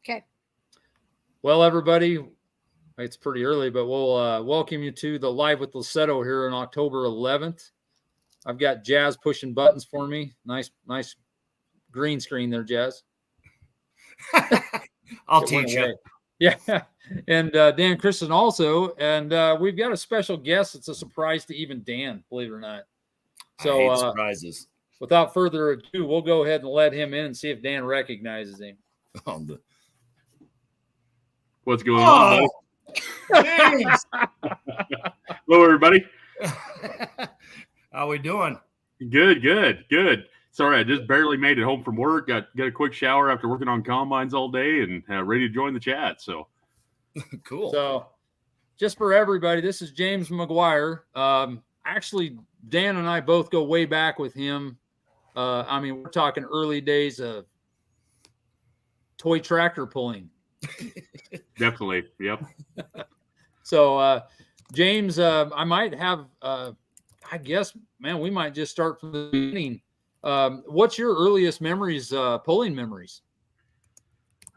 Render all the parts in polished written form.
Okay. Well, everybody, it's pretty early, but we'll welcome you to the Live with Lussetto here on October 11th. I've got Jazz pushing buttons for me. Nice green screen there, Jazz. I'll teach you. Yeah. And Dan Christian also. And we've got a special guest. It's a surprise to even Dan, believe it or not. So, I hate surprises. Without further ado, we'll go ahead and let him in and see if Dan recognizes him. What's going on, buddy? Hello, everybody. How we doing? Good. Sorry, I just barely made it home from work. Got a quick shower after working on combines all day and ready to join the chat. So cool. So just for everybody, this is James McGuire. Actually, Dan and I both go way back with him. I mean, we're talking early days of toy tractor pulling. Definitely. Yep. So, James, I might have, I guess, man, we might just start from the beginning. What's your earliest memories, pulling memories?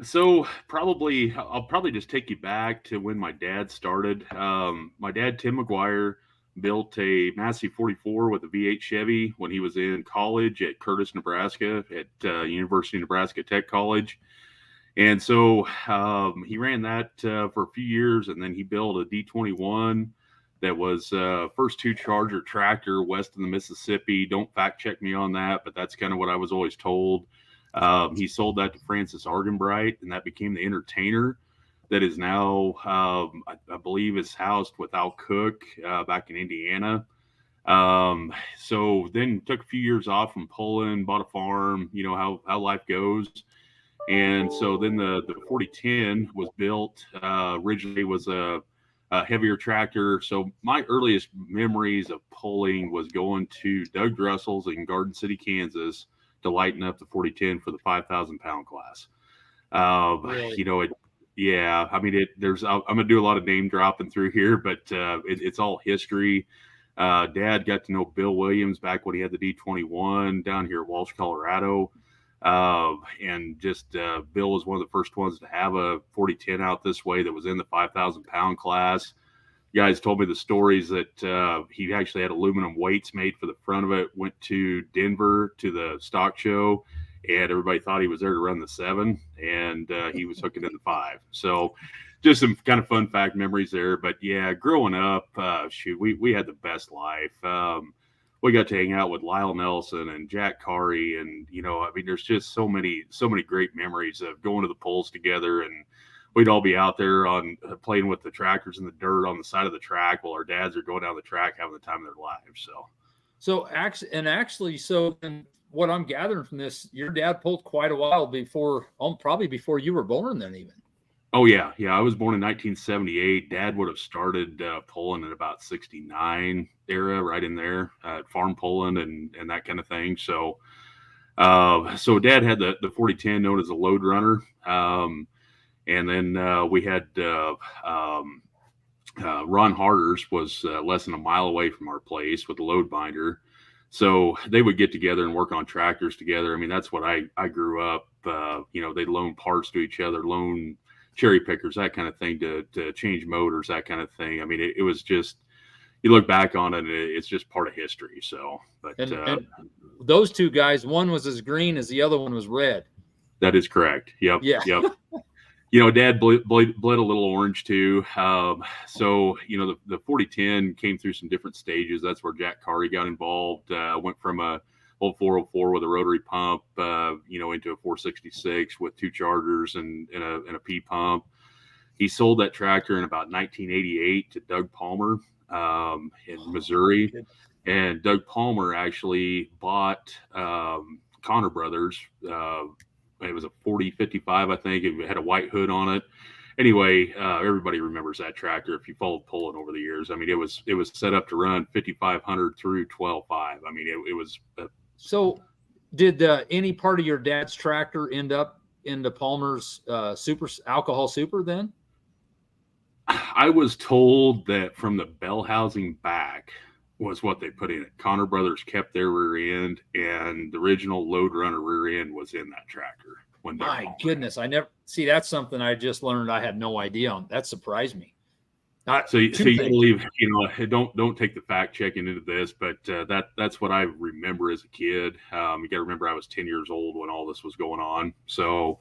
So I'll probably just take you back to when my dad started. My dad, Tim McGuire, built a Massey 44 with a V8 Chevy when he was in college at Curtis, Nebraska, at University of Nebraska Tech College. And so he ran that for a few years, and then he built a D21 that was first two-charger tractor west of the Mississippi. Don't fact check me on that, but that's kind of what I was always told. He sold that to Francis Argenbright, and that became the Entertainer that is now, I believe, is housed with Al Cook back in Indiana. So then took a few years off from pulling, bought a farm, you know how life goes. And so then the 4010 was built. Originally was a heavier tractor. So my earliest memories of pulling was going to Doug Drussel's in Garden City, Kansas, to lighten up the 4010 for the 5,000 pound class. Really? You know, yeah. I mean, I'm gonna do a lot of name dropping through here, but it's all history. Dad got to know Bill Williams back when he had the D21 down here at Walsh, Colorado. And just Bill was one of the first ones to have a 4010 out this way that was in the 5,000 pound class. You guys told me the stories that he actually had aluminum weights made for the front of it, went to Denver to the stock show, and everybody thought he was there to run the 7, and he was hooking in the 5. So just some kind of fun fact memories there. But yeah, growing up, we had the best life. We got to hang out with Lyle Nelson and Jack Carey, and I mean, there's just so many great memories of going to the polls together, and we'd all be out there on playing with the tractors in the dirt on the side of the track while our dads are going down the track having the time of their lives. So actually, what I'm gathering from this, your dad pulled quite a while before, probably before you were born, then even. Oh yeah. I was born in 1978. Dad would have started pulling in about 69 era, right in there, farm pulling and that kind of thing. So Dad had the 4010 known as a load runner, and then we had Ron Harder's was less than a mile away from our place with a load binder. So they would get together and work on tractors together. I mean, that's what I grew up. They'd loan parts to each other, loan cherry pickers, that kind of thing, to change motors, that kind of thing. I mean, it was just, you look back on it, it's just part of history. So, but and those two guys, one was as green as the other one was red. That is correct. Yep. Yeah. Yep. Dad bled a little orange too. So the 4010 came through some different stages. That's where Jack Carey got involved. Went from a old 404 with a rotary pump, into a 466 with 2 chargers and a P pump. He sold that tractor in about 1988 to Doug Palmer in Missouri. And Doug Palmer actually bought Connor Brothers. It was a 4055, I think. It had a white hood on it. Anyway, everybody remembers that tractor if you followed pulling over the years. I mean, it was set up to run 5,500 through 12.5. I mean, it was. So did any part of your dad's tractor end up into Palmer's super alcohol super then? I was told that from the bell housing back, was what they put in it. Connor Brothers kept their rear end, and the original Load Runner rear end was in that tractor. When My goodness, I never see. That's something I just learned. I had no idea on. That surprised me. So you believe, don't take the fact checking into this, but that's what I remember as a kid. You got to remember I was 10 years old when all this was going on. So,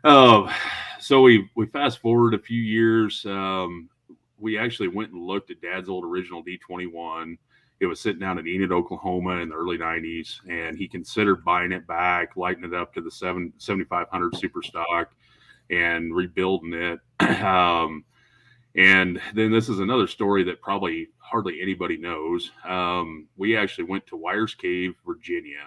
we fast forward a few years. We actually went and looked at Dad's old original D21. It was sitting down in Enid, Oklahoma in the early 90s, and he considered buying it back, lighting it up to the 7500 super stock, and rebuilding it. And then this is another story that probably hardly anybody knows. We actually went to Wires Cave, Virginia,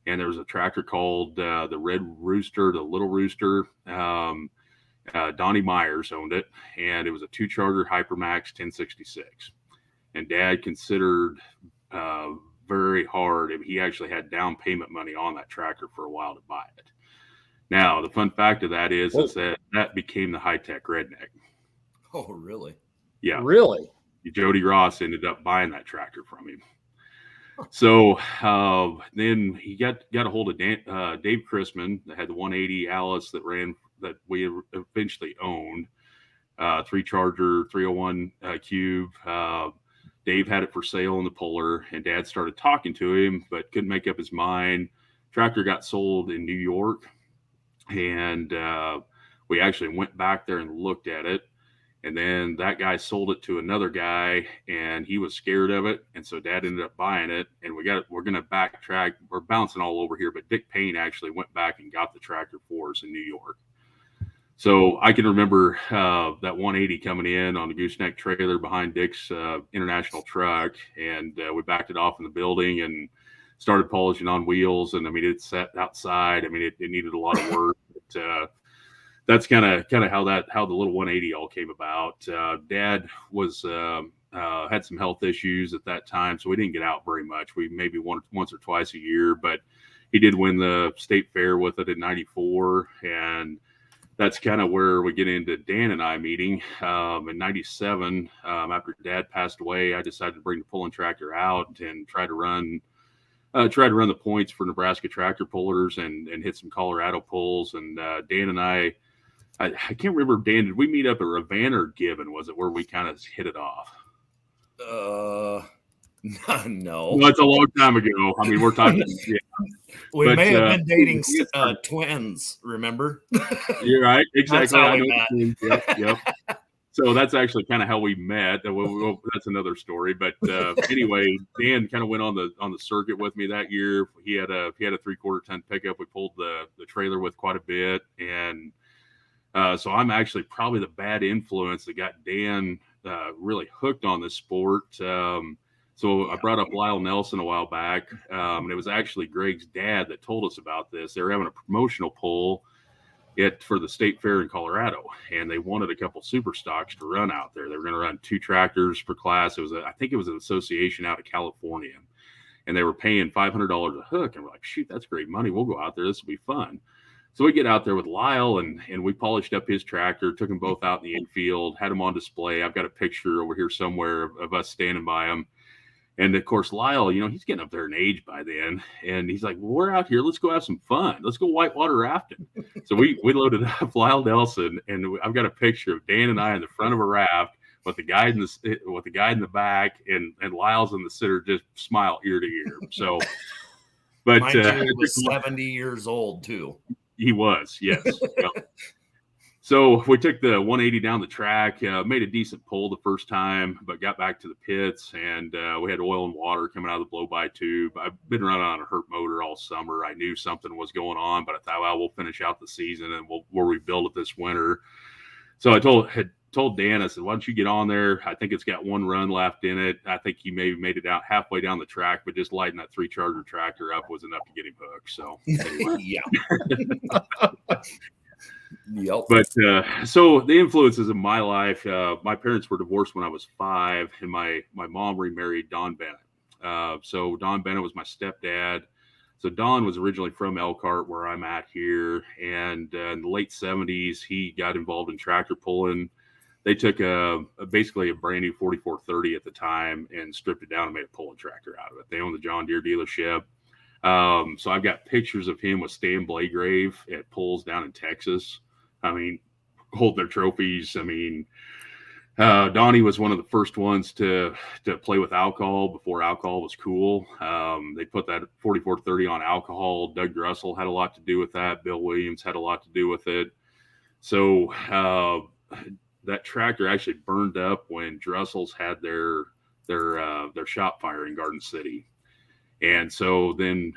and there was a tractor called the Red Rooster, the Little Rooster. Donnie Myers owned it, and it was a 2-charger Hypermax 1066. And Dad considered very hard. He actually had down payment money on that tractor for a while to buy it. Now, the fun fact of that is that became the high-tech redneck. Oh, really? Yeah. Really? Jody Ross ended up buying that tractor from him. So then he got a hold of Dave Chrisman that had the 180 Alice that we eventually owned, 3-charger 301 cube. Dave had it for sale in the puller, and Dad started talking to him, but couldn't make up his mind. Tractor got sold in New York, and we actually went back there and looked at it. And then that guy sold it to another guy, and he was scared of it. And so Dad ended up buying it, and we're going to backtrack. We're bouncing all over here, but Dick Payne actually went back and got the tractor for us in New York. So I can remember that 180 coming in on the gooseneck trailer behind Dick's international truck, and we backed it off in the building and started polishing on wheels. And I mean, it sat outside. I mean, it needed a lot of work. But, that's kind of how the little 180 all came about. Dad was had some health issues at that time, so we didn't get out very much. We maybe once or twice a year, but he did win the state fair with it in '94, and that's kind of where we get into Dan and I meeting. In '97, after Dad passed away, I decided to bring the pulling tractor out and try to run the points for Nebraska tractor pullers and hit some Colorado pulls. And Dan and I can't remember, Dan, did we meet up at Ravan or Gibbon? Was it where we kind of hit it off? No. Well, it's a long time ago. I mean, we're talking. Yeah. We may have been dating twins, remember? You're right. Exactly. That's how we met. Yep. So that's actually kind of how we met. That's another story. But anyway, Dan kind of went on the circuit with me that year. He had a 3/4 ton pickup. We pulled the trailer with quite a bit, and so I'm actually probably the bad influence that got Dan really hooked on this sport. So I brought up Lyle Nelson a while back, and it was actually Greg's dad that told us about this. They were having a promotional pull for the state fair in Colorado, and they wanted a couple super stocks to run out there. They were going to run 2 tractors per class. I think it was an association out of California, and they were paying $500 a hook. And we're like, shoot, that's great money. We'll go out there. This will be fun. So we get out there with Lyle, and we polished up his tractor, took them both out in the infield, had them on display. I've got a picture over here somewhere of us standing by them. And of course, Lyle, he's getting up there in age by then. And he's like, well, we're out here. Let's go have some fun. Let's go whitewater rafting. So we loaded up Lyle Nelson, and I've got a picture of Dan and I in the front of a raft with the guy in the back, and Lyle's in the center, just smile ear to ear. So, but mind you, he was 70 years old too. He was, yes. Yep. So we took the 180 down the track, made a decent pull the first time, but got back to the pits, and we had oil and water coming out of the blow-by tube. I've been running on a hurt motor all summer. I knew something was going on, but I thought, well, we'll finish out the season and we'll rebuild it this winter. So I told Dan, I said, why don't you get on there? I think it's got 1 run left in it. I think he maybe made it out halfway down the track, but just lighting that 3-charger tractor up was enough to get him hooked. So anyway. Yeah. Yep. But so the influences in my life, my parents were divorced when I was 5, and my mom remarried Don Bennett. So Don Bennett was my stepdad. So Don was originally from Elkhart, where I'm at here, and in the late 70s, he got involved in tractor pulling. they took basically a brand new 4430 at the time and stripped it down and made a pulling tractor out of it. They own the John Deere dealership. So I've got pictures of him with Stan Blagrave at pulls down in Texas. I mean, hold their trophies. I mean, Donnie was one of the first ones to play with alcohol before alcohol was cool. They put that 4430 on alcohol. Doug Drussel had a lot to do with that. Bill Williams had a lot to do with it. So that tractor actually burned up when Drussel's had their shop fire in Garden City. And so then,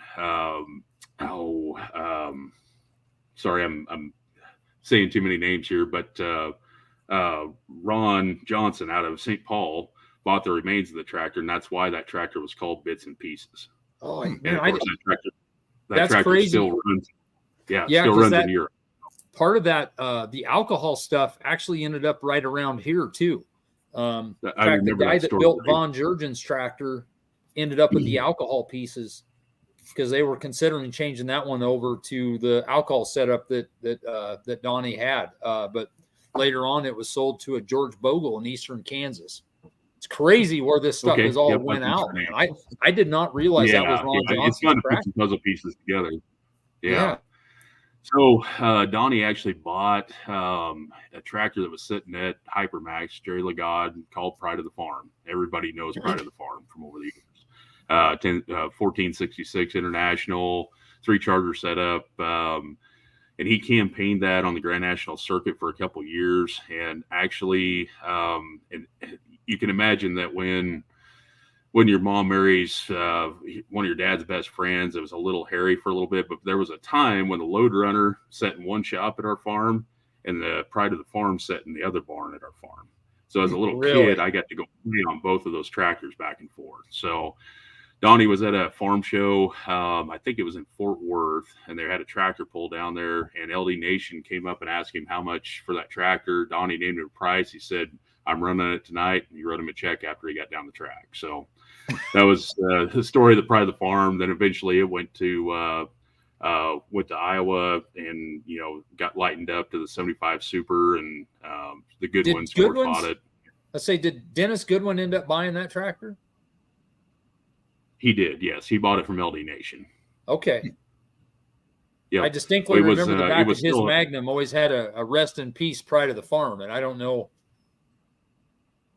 sorry, I'm saying too many names here, but Ron Johnson out of St. Paul bought the remains of the tractor, and that's why that tractor was called Bits and Pieces. Oh, and of course, that that's tractor crazy. still runs. Yeah, still runs in Europe. Part of that, the alcohol stuff actually ended up right around here too. In fact, the guy that built Von Jurgen's tractor ended up with the alcohol pieces because they were considering changing that one over to the alcohol setup that Donnie had. But later on, it was sold to a George Bogle in eastern Kansas. It's crazy where this stuff is all went out. Man. I did not realize that was Ron Johnson's It's fun to put some puzzle pieces together. Yeah. So Donnie actually bought a tractor that was sitting at Hypermax, Jerry Legod, called Pride of the Farm. Everybody knows Pride of the Farm from over the years. 1466 International, 3-charger setup. And he campaigned that on the Grand National Circuit for a couple of years. And actually, and you can imagine that when your mom marries one of your dad's best friends, it was a little hairy for a little bit. But there was a time when the load runner sat in one shop at our farm and the Pride of the Farm sat in the other barn at our farm. So as a little kid, I got to go play on both of those tractors back and forth. So Donnie was at a farm show. I think it was in Fort Worth, and they had a tractor pull down there, and LD Nation came up and asked him how much for that tractor. Donnie named him a price. He said, "I'm running it tonight." And he wrote him a check after he got down the track. So that was the story of the Pride of the Farm. Then eventually it went to Iowa and, got lightened up to the 75 Super, and the Goodwin Sport bought it. Let's say, did Dennis Goodwin end up buying that tractor? He did, yes. He bought it from LD Nation. Okay. Yeah, I distinctly remember the back of his Magnum always had a rest in peace Pride of the Farm, and I don't know.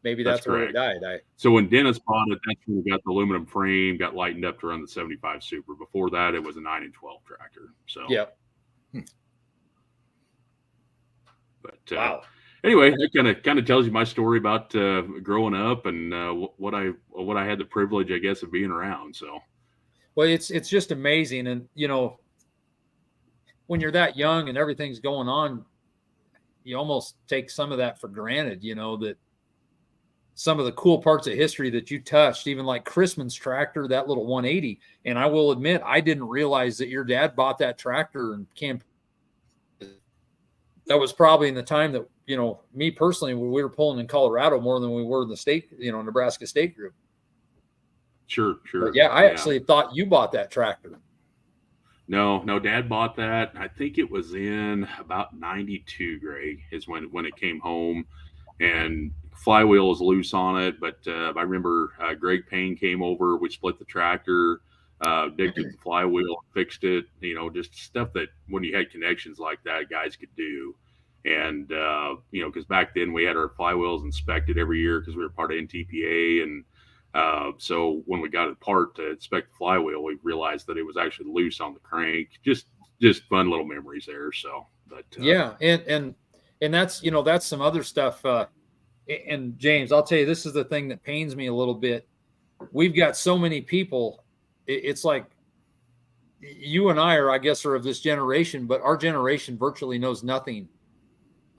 Maybe that's where it died. So when Dennis bought it, that's when we got the aluminum frame, got lightened up to run the 75 Super. Before that, it was a 9 and 12 tractor. So yeah. But wow. Anyway, that kind of tells you my story about growing up and what I had the privilege, I guess, of being around. So, well, it's just amazing, and when you're that young and everything's going on, you almost take some of that for granted. That some of the cool parts of history that you touched, even like Chrisman's tractor, that little 180. And I will admit, I didn't realize that your dad bought that tractor and that was probably in the time that, me personally, we were pulling in Colorado more than we were in the state, Nebraska State Group. Sure. But yeah, I actually thought you bought that tractor. No, Dad bought that. I think it was in about 92, Greg, is when it came home, and flywheel was loose on it. But I remember Greg Payne came over. We split the tractor, digged the flywheel, fixed it. Just stuff that when you had connections like that, guys could do. And because back then we had our flywheels inspected every year because we were part of NTPA, and so when we got it apart to inspect the flywheel, we realized that it was actually loose on the crank. Just fun little memories there. So, but yeah, and that's that's some other stuff. And James, I'll tell you, this is the thing that pains me a little bit. We've got so many people. It's like you and I are of this generation, but our generation virtually knows nothing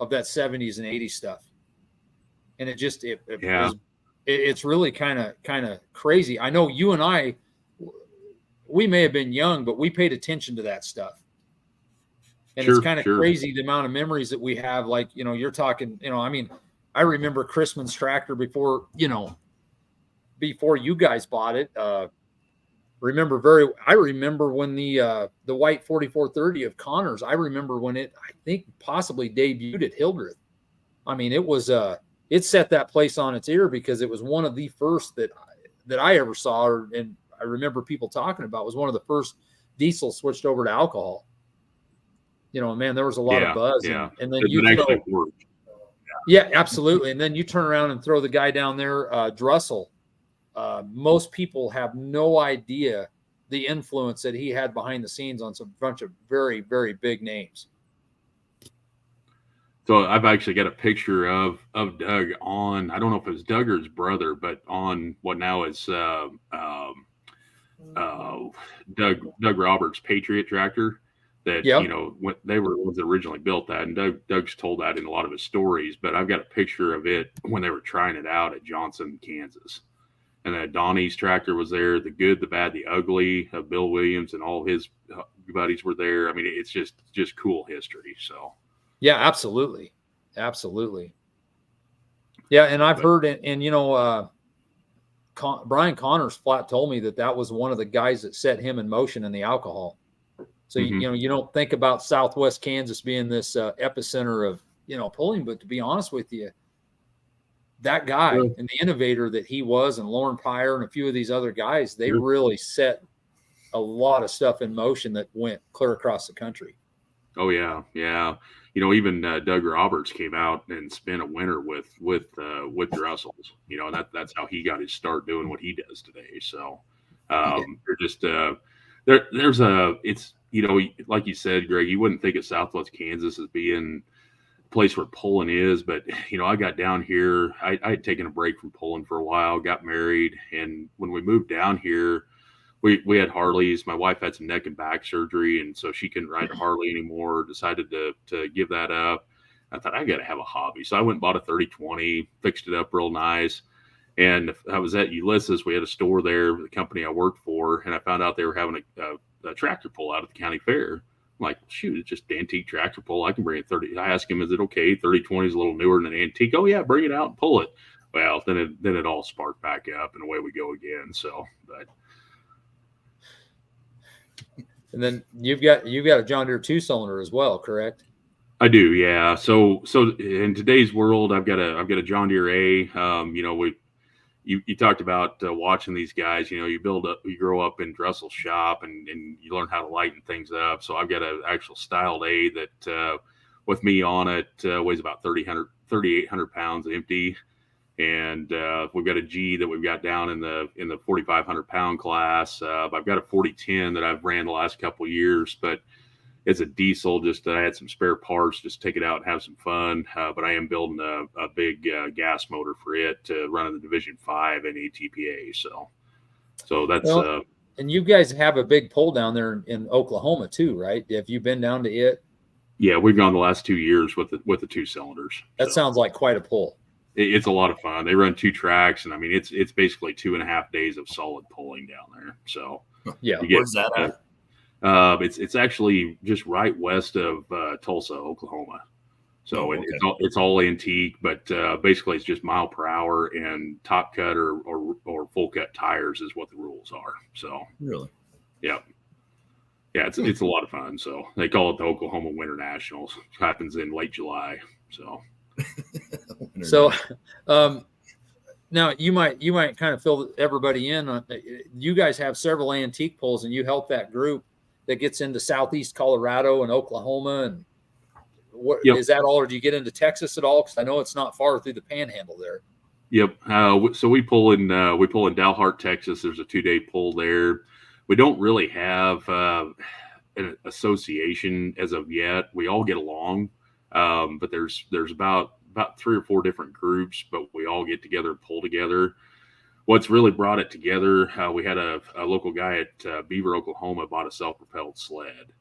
of that 70s and 80s stuff. And it's really kind of crazy. I know you and I, we may have been young, but we paid attention to that stuff. And it's kind of crazy the amount of memories that we have. Like, you're talking, I remember Chrisman's tractor before you guys bought it. I remember when the white 4430 of Connors, I remember when it, I think, possibly debuted at Hildreth. I mean, it set that place on its ear because it was one of the first that I ever saw, and I remember people talking about, was one of the first diesel switched over to alcohol. Man, there was a lot of buzz, and then it actually worked. Yeah, absolutely. And then you turn around and throw the guy down there, Drussel. Most people have no idea the influence that he had behind the scenes on some bunch of very, very big names. So I've actually got a picture of Doug on, I don't know if it was Doug or his brother, but on what now is Doug Roberts' Patriot tractor that, when they were ones that originally built that. And Doug's told that in a lot of his stories, but I've got a picture of it when they were trying it out at Johnson, Kansas. And then Donnie's tractor was there, the good, the bad, the ugly of Bill Williams, and all his buddies were there. I mean, it's just cool history. So. Yeah, absolutely. Absolutely. Yeah. And I've heard it, and Brian Connors flat told me that was one of the guys that set him in motion in the alcohol. So, you don't think about Southwest Kansas being this epicenter of, pulling, but to be honest with you, that guy and the innovator that he was, and Lauren Pryor and a few of these other guys, they really set a lot of stuff in motion that went clear across the country. Oh yeah. Yeah. Even Doug Roberts came out and spent a winter with Drussels, and that's how he got his start doing what he does today. So they're just it's, like you said, Greg, you wouldn't think of Southwest Kansas as being a place where pulling is, but I got down here, I had taken a break from pulling for a while, got married, and when we moved down here, we had Harleys. My wife had some neck and back surgery, and so she couldn't ride a Harley anymore. Decided to give that up. I thought, I got to have a hobby. So I went and bought a 3020, fixed it up real nice. And I was at Ulysses. We had a store there, the company I worked for, and I found out they were having a tractor pull out at the county fair. I'm like, shoot, it's just antique tractor pull. I can bring a 30. I asked him, is it okay? 3020 is a little newer than an antique. Oh, yeah, bring it out and pull it. Well, then it all sparked back up, and away we go again. So, but. And then you've got a John Deere 2-cylinder as well, correct? I do, yeah. So in today's world, I've got a John Deere A. You talked about watching these guys. You grow up in Drussel's shop, and you learn how to lighten things up. So I've got an actual styled A that with me on it weighs about 3,800 pounds empty. And we've got a G that we've got down in the 4,500 pound class. I've got a 4010 that I've ran the last couple of years, but it's a diesel. Just I had some spare parts, just take it out and have some fun. But I am building a big gas motor for it to run in the Division 5 and ATPA. So that's. And you guys have a big pull down there in Oklahoma too, right? Have you been down to it? Yeah, we've gone the last 2 years with the 2 cylinders. That sounds like quite a pull. It's a lot of fun. They run 2 tracks, and I mean, it's basically 2.5 days of solid pulling down there. So yeah, where's that at? It's actually just right west of Tulsa, Oklahoma. So it's all antique, but basically it's just mile per hour, and top cut or full cut tires is what the rules are. So really, yeah, it's a lot of fun. So they call it the Oklahoma Winter Nationals. It happens in late July. So now you might kind of fill everybody in on. You guys have several antique pulls, and you help that group that gets into Southeast Colorado and Oklahoma. And is that all, or do you get into Texas at all? Because I know it's not far through the Panhandle there. Yep. So we pull in Dalhart, Texas. There's a 2-day pull there. We don't really have an association as of yet. We all get along. But there's about 3 or 4 different groups, but we all get together and pull together. What's really brought it together, we had a local guy at Beaver, Oklahoma, bought a self-propelled sled.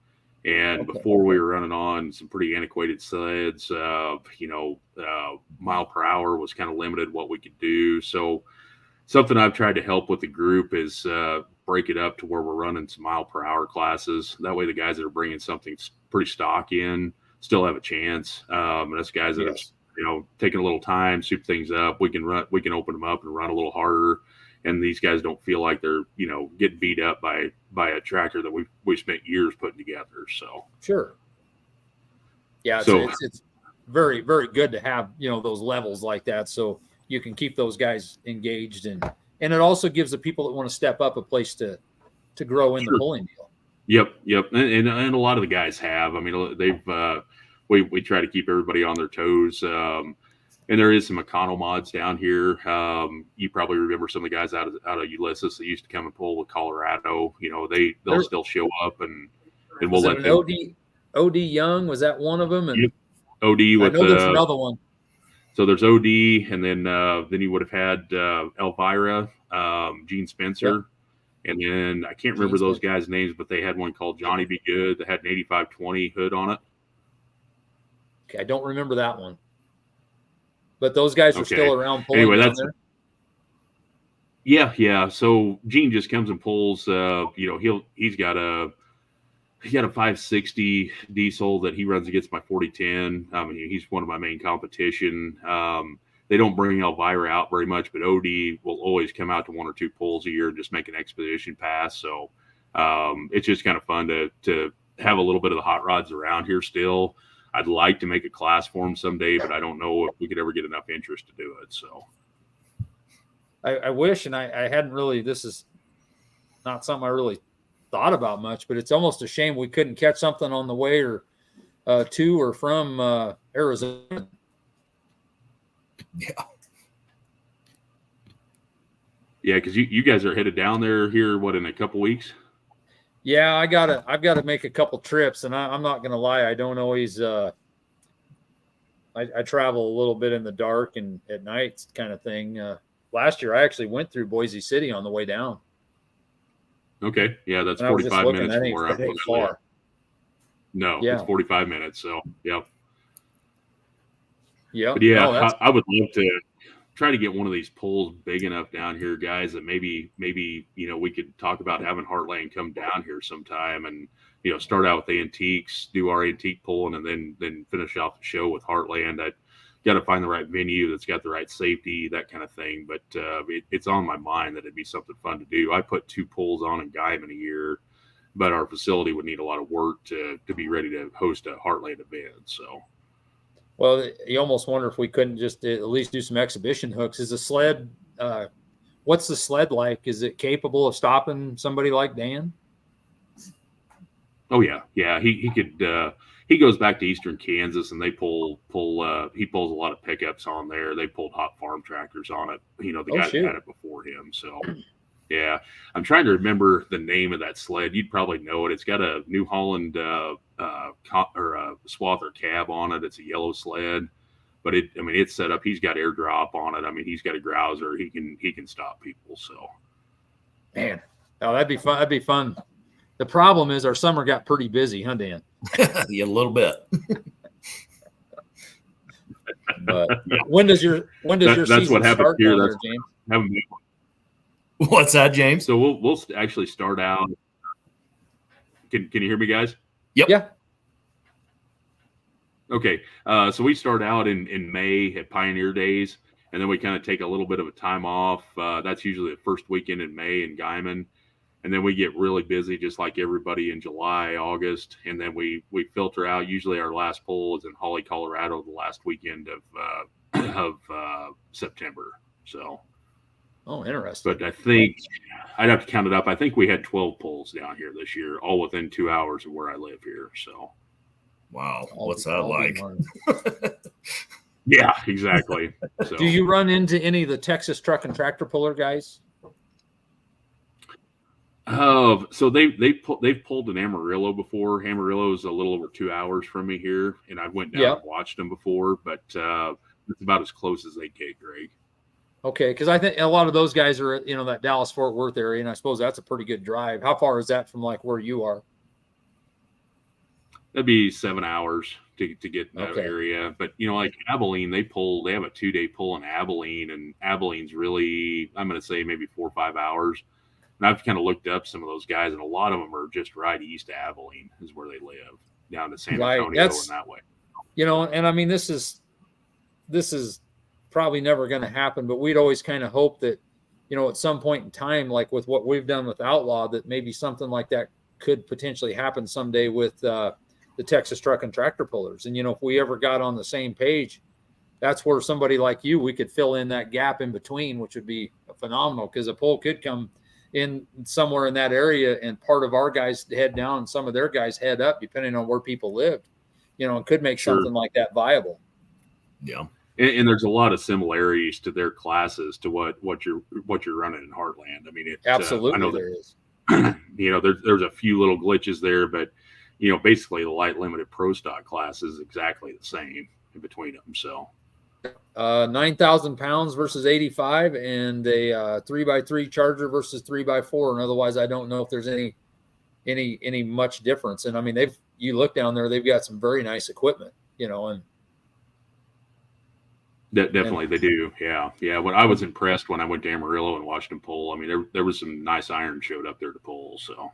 And before we were running on some pretty antiquated sleds, mile per hour was kind of limited what we could do. So something I've tried to help with the group is break it up to where we're running some mile per hour classes. That way the guys that are bringing something pretty stock in still have a chance. And us guys that have, taking a little time, soup things up, we can open them up and run a little harder. And these guys don't feel like they're, getting beat up by a tractor that we spent years putting together. So sure. Yeah. So very, very good to have, those levels like that. So you can keep those guys engaged, and it also gives the people that want to step up a place to grow in the pulling deal. Yep. And a lot of the guys have. I mean, they've we try to keep everybody on their toes. And there is some Econo mods down here. You probably remember some of the guys out of Ulysses that used to come and pull with Colorado. They'll still show up, and we'll let them. OD Young, was that one of them? And yep. OD with I know there's another one. So there's OD, and then you would have had Elvira, Gene Spencer, and then I can't remember those guys' names, but they had one called Johnny Be Good that had an 8520 hood on it. Okay, I don't remember that one. But those guys are still around pulling down there. Yeah. So Gene just comes and pulls. He's got a 560 diesel that he runs against my 4010. I mean, he's one of my main competition. They don't bring Elvira out very much, but OD will always come out to 1 or 2 pulls a year and just make an expedition pass. So it's just kind of fun to have a little bit of the hot rods around here still. I'd like to make a class for them someday, but I don't know if we could ever get enough interest to do it. So I wish, and I hadn't really, this is not something I really thought about much, but it's almost a shame we couldn't catch something on the way or to or from Arizona. Yeah, because you guys are headed down there here, in a couple weeks? Yeah, I've got to make a couple trips, and I'm not going to lie, I don't always. I travel a little bit in the dark and at night kind of thing. Last year, I actually went through Boise City on the way down. Okay, yeah, that's 45 minutes from where I'm far. No, yeah. It's 45 minutes. So yeah. Yeah, but yeah, I would love to try to get one of these pulls big enough down here, guys, that maybe we could talk about having Heartland come down here sometime and start out with antiques, do our antique pulling, and then finish off the show with Heartland. I got to find the right venue that's got the right safety, that kind of thing. But it's on my mind that it'd be something fun to do. I put 2 pulls on in Guyman a year, but our facility would need a lot of work to be ready to host a Heartland event. So. Well, you almost wonder if we couldn't just at least do some exhibition hooks. Is the sled, what's the sled like? Is it capable of stopping somebody like Dan? Oh yeah. He could. He goes back to Eastern Kansas, and they he pulls a lot of pickups on there. They pulled hot farm tractors on it. The guy that had it before him. So yeah, I'm trying to remember the name of that sled. You'd probably know it. It's got a New Holland or a Swather cab on it. It's a yellow sled, but it's set up. He's got airdrop on it. I mean, he's got a grouser. He can stop people. So, man, that'd be fun. That'd be fun. The problem is our summer got pretty busy, huh, Dan? Yeah, a little bit. But when does your season what start here. There, James? What's that, James? So we'll actually start out. Can you hear me, guys? Yep. Yeah. Okay. So we start out in May at Pioneer Days, and then we kind of take a little bit of a time off. That's usually the first weekend in May in Guyman. And then we get really busy, just like everybody, in July, August. And then we filter out. Usually our last pull is in Holly, Colorado, the last weekend of September. So. Oh, interesting. But I think I'd have to count it up. I think we had 12 pulls down here this year, all within 2 hours of where I live here. So. Wow. What's that like? Yeah, exactly. So. Do you run into any of the Texas truck and tractor puller guys? So they've pulled in Amarillo before. Amarillo is a little over 2 hours from me here, and I went down and watched them before, but it's about as close as they get, Greg. Okay, because I think a lot of those guys are that Dallas-Fort Worth area, and I suppose that's a pretty good drive. How far is that from like where you are? That'd be 7 hours to get in that area. But like Abilene, they have a 2-day pull in Abilene, and Abilene's really, I'm going to say maybe 4 or 5 hours. And I've kind of looked up some of those guys, and a lot of them are just right east of Abilene is where they live, down to San Antonio and that way. And I mean, this is probably never going to happen, but we'd always kind of hope that, at some point in time, like with what we've done with Outlaw, that maybe something like that could potentially happen someday with the Texas Truck and Tractor Pullers. And, if we ever got on the same page, that's where somebody like you, we could fill in that gap in between, which would be phenomenal, because a pull could come in somewhere in that area and part of our guys head down and some of their guys head up, depending on where people lived, and could make something like that viable. Yeah. And there's a lot of similarities to their classes to what you're running in Heartland. I mean, absolutely, I know there is. There's a few little glitches there, but basically the light limited pro stock class is exactly the same in between them. So 9,000 pounds versus 85, and a 3x3 Charger versus 3x4. And otherwise, I don't know if there's any much difference. And I mean, you look down there, they've got some very nice equipment, and definitely they do. Yeah. When I was impressed when I went to Amarillo and watched them pull. I mean, there was some nice iron showed up there to pull. So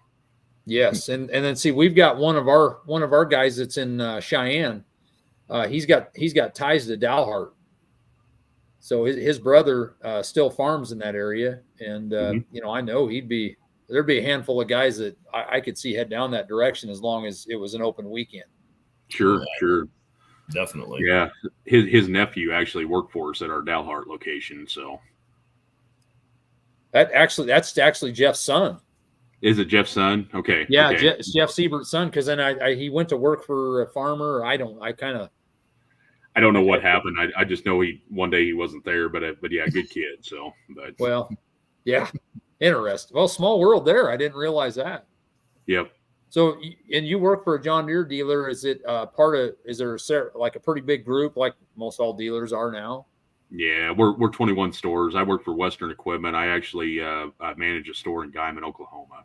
yes, and then see, we've got one of our guys that's in Cheyenne. He's got ties to Dalhart. So his brother still farms in that area, and I know there'd be a handful of guys that I could see head down that direction as long as it was an open weekend. Sure. Definitely. Yeah. His nephew actually worked for us at our Dalhart location. So that's actually Jeff's son. Is it Jeff's son? Okay. Yeah, okay. Jeff Siebert's son. Because then he went to work for a farmer. I don't know what happened. I just know one day he wasn't there, but yeah, good kid. So, well, yeah, interesting. Well, small world there. I didn't realize that. Yep. So, and you work for a John Deere dealer. Is it is there like a pretty big group like most all dealers are now? Yeah, we're 21 stores. I work for Western Equipment. I actually manage a store in Guyman, Oklahoma,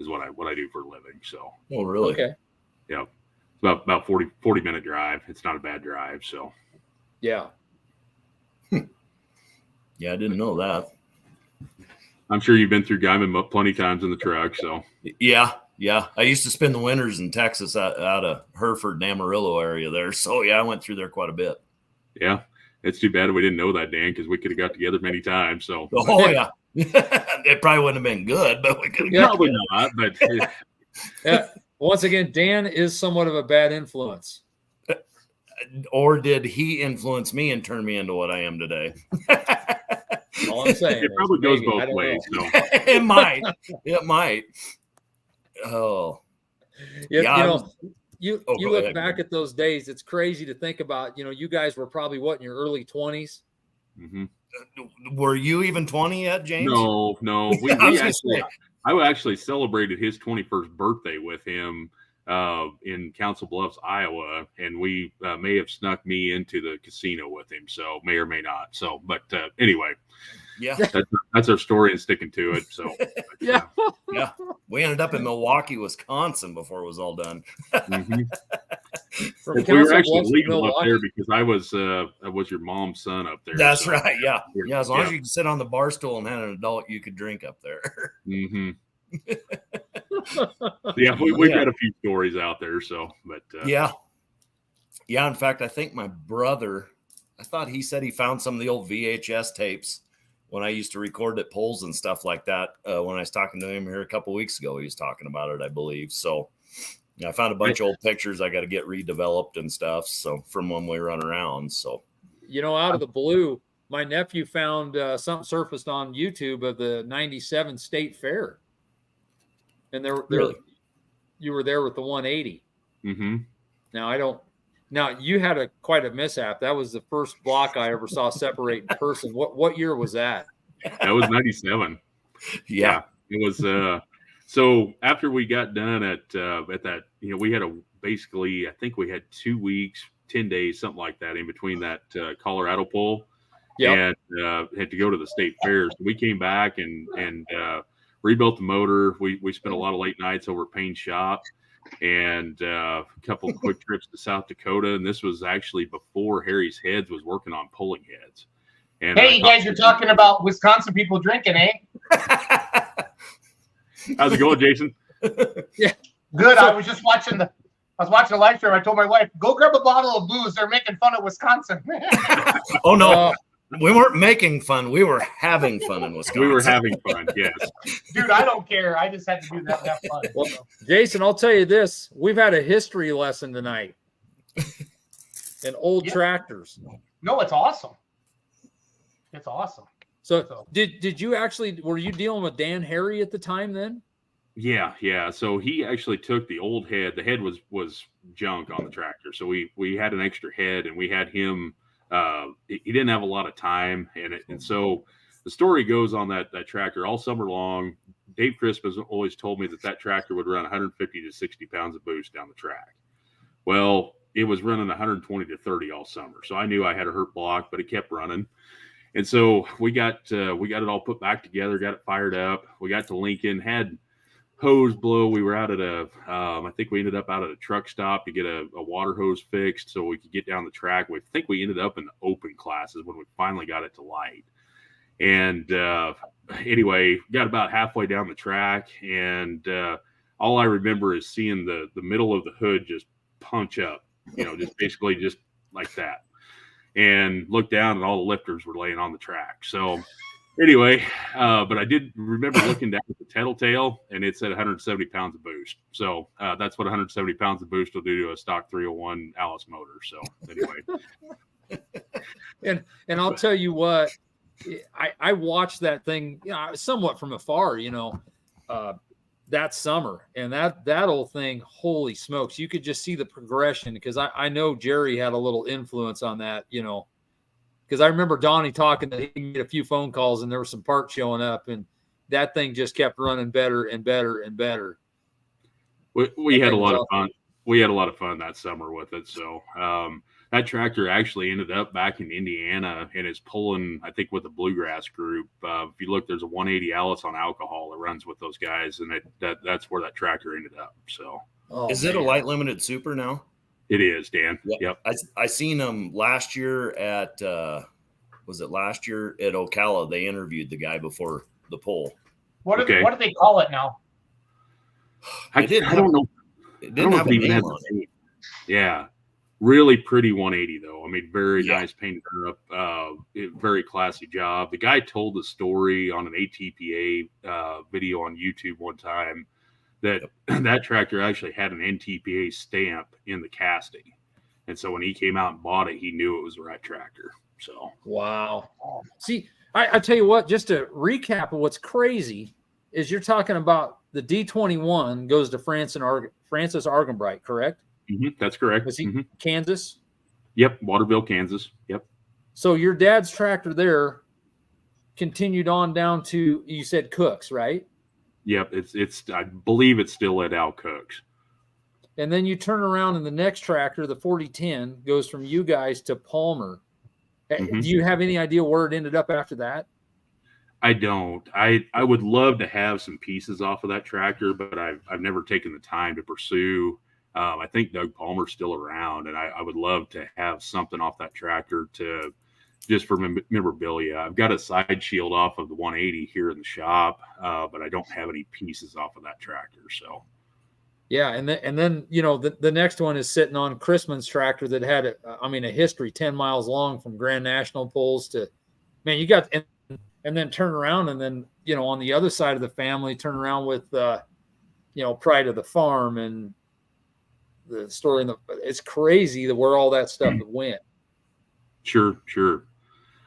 is what I do for a living. So. Oh, really? Okay. Yeah. It's about 40-minute drive. It's not a bad drive. So. Yeah. Yeah, I didn't know that. I'm sure you've been through Guyman plenty of times in the truck. So. Yeah. I used to spend the winters in Texas out of Hereford and Amarillo area there. So, yeah, I went through there quite a bit. Yeah. It's too bad we didn't know that, Dan, because we could have got together many times. So. Oh, yeah. It probably wouldn't have been good, but we could have probably not. But yeah. Once again, Dan is somewhat of a bad influence. Or did he influence me and turn me into what I am today? All I'm saying. It probably goes both ways. So. It might. Oh. Yeah, you look back at those days, it's crazy to think about, you guys were probably in your early 20s. Mm-hmm. Were you even 20 yet, James? No. I actually celebrated his 21st birthday with him in Council Bluffs, Iowa, and we may have snuck me into the casino with him, so may or may not. So, but anyway, yeah, that's our story and sticking to it. So, yeah, we ended up in Milwaukee, Wisconsin before it was all done. Mm-hmm. We were actually legal up there because I was your mom's son up there. That's right. Yeah. As long as you can sit on the bar stool and had an adult, you could drink up there. Mm-hmm. Yeah, we've got a few stories out there. So, but yeah. In fact, I think my brother, I thought he said he found some of the old VHS tapes when I used to record at polls and stuff like that. When I was talking to him here a couple of weeks ago, he was talking about it, I believe. So. I found a bunch of old pictures I got to get redeveloped and stuff. So from when we run around. So, out of the blue, my nephew found something surfaced on YouTube of the 97 State Fair. And really? You were there with the 180. Mm-hmm. Now you had quite a mishap. That was the first block I ever saw separate in person. What year was that? That was 97. Yeah. It was, so after we got done at that, we had basically, I think we had 2 weeks, 10 days, something like that in between that Colorado poll. Yep. And had to go to the state fair. So we came back and rebuilt the motor. We spent a lot of late nights over at Payne's shop and a couple of quick trips to South Dakota. And this was actually before Harry's Heads was working on pulling heads. And hey, you guys are talking about Wisconsin people drinking, eh? How's it going, Jason? Yeah, good. I was watching the live stream. I told my wife, "Go grab a bottle of booze. They're making fun of Wisconsin." Oh no! We weren't making fun. We were having fun in Wisconsin. We were having fun. Yes. Dude, I don't care. I just had to do that. Have fun. Well, Jason, I'll tell you this: we've had a history lesson tonight in old tractors. No, it's awesome. It's awesome. So, did you actually were you dealing with Dan Harry at the time then? Yeah. So he actually took the old head. The head was junk on the tractor. So we had an extra head, and we had him. He didn't have a lot of time, and so the story goes on that tractor all summer long. Dave Crisp has always told me that tractor would run 150 to 60 pounds of boost down the track. Well, it was running 120 to 30 all summer, so I knew I had a hurt block, but it kept running. And so we got it all put back together, got it fired up. We got to Lincoln, had hose blow. We were out at I think we ended up out at a truck stop to get a water hose fixed so we could get down the track. We think we ended up in the open classes when we finally got it to light. And anyway, got about halfway down the track, and all I remember is seeing the middle of the hood just punch up, just basically just like that. And looked down, and all the lifters were laying on the track. So anyway, but I did remember looking down at the tail, and it said 170 pounds of boost. So that's what 170 pounds of boost will do to a stock 301 Alice motor. So anyway. and I'll tell you what, I watched that thing somewhat from afar, that summer, and that old thing, holy smokes, you could just see the progression, because I know Jerry had a little influence on that, because I remember Donnie talking that he could get a few phone calls and there was some parts showing up, and that thing just kept running better and better and better. We had a lot of fun. We had a lot of fun that summer with it. So that tractor actually ended up back in Indiana, and is pulling, I think, with the Bluegrass group. If you look, there's a 180 Alice on alcohol that runs with those guys, and that's where that tractor ended up. So is it a light limited super now? It is, Dan. Yep. I seen them last year at was it last year at Ocala? They interviewed the guy before the pull. What do they call it now? I don't know. It didn't have a name on it. Yeah. Really pretty 180 though. I mean, very nice painted up, very classy job. The guy told the story on an ATPA video on YouTube one time that that tractor actually had an NTPA stamp in the casting. And so when he came out and bought it, he knew it was the right tractor. So, wow. See, I tell you what, just to recap of what's crazy is you're talking about the D21 goes to Francis Argenbright, correct? Mm-hmm, that's correct. Was he Kansas? Yep, Waterville, Kansas. Yep. So your dad's tractor there continued on down to, you said Cook's, right? Yep, it's I believe it's still at Al Cook's. And then you turn around and the next tractor, the 4010, goes from you guys to Palmer. Mm-hmm. Do you have any idea where it ended up after that? I don't. I would love to have some pieces off of that tractor, but I've never taken the time to pursue. I think Doug Palmer's still around, and I would love to have something off that tractor to just for memorabilia. I've got a side shield off of the 180 here in the shop, but I don't have any pieces off of that tractor. So, yeah, and then the next one is sitting on Chrisman's tractor that had a history 10 miles long from Grand National pulls to, man, you got and then turn around and then on the other side of the family turn around with Pride of the Farm and the story it's crazy where all that stuff went. Sure.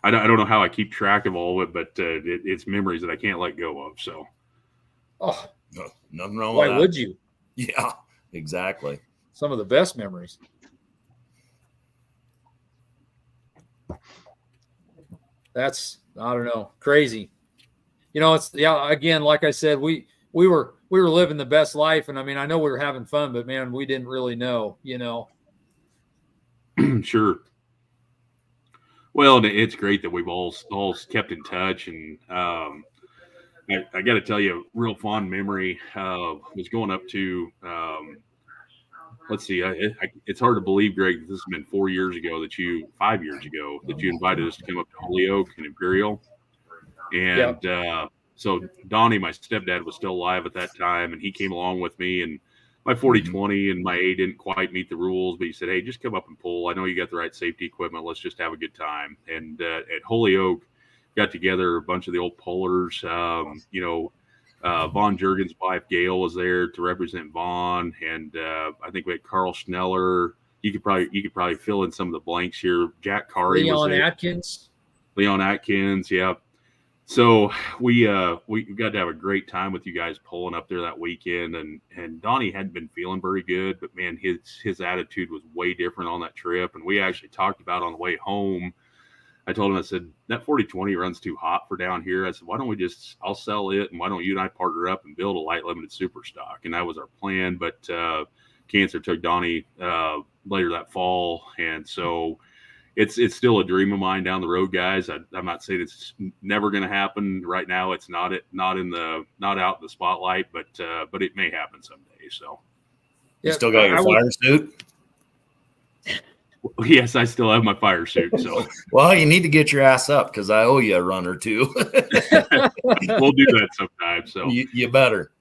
I don't know how I keep track of all of it, but it's memories that I can't let go of. So, no, nothing wrong with why that. would you? Yeah, exactly. Some of the best memories. That's, I don't know, crazy. It's again, like I said, we were living the best life, and I know we were having fun, but man, we didn't really know, Sure. Well, it's great that we've all kept in touch, and I got to tell you a real fond memory was going up to let's see, it's hard to believe, Greg, that this has been 5 years ago that you invited us to come up to Holyoke and Imperial, and so Donnie, my stepdad, was still alive at that time, and he came along with me, and my 40-20 and my A didn't quite meet the rules, but he said, hey, just come up and pull. I know you got the right safety equipment. Let's just have a good time. And at Holyoke, got together a bunch of the old pullers. Vaughn Jurgens' wife, Gail, was there to represent Vaughn. And I think we had Carl Schneller. You could probably fill in some of the blanks here. Jack Kari was there. Leon Atkins, yeah. So we got to have a great time with you guys pulling up there that weekend, and Donnie hadn't been feeling very good, but man, his attitude was way different on that trip. And we actually talked about on the way home. I told him, I said, that 40-20 runs too hot for down here. I said, why don't we I'll sell it, and why don't you and I partner up and build a light limited super stock? And that was our plan, but cancer took Donnie later that fall, and so it's still a dream of mine down the road, guys. I'm not saying it's never going to happen right now. It's not out in the spotlight, but it may happen someday. So, you still got your fire suit? Yes, I still have my fire suit. So, well, you need to get your ass up because I owe you a run or two. We'll do that sometime. So you better.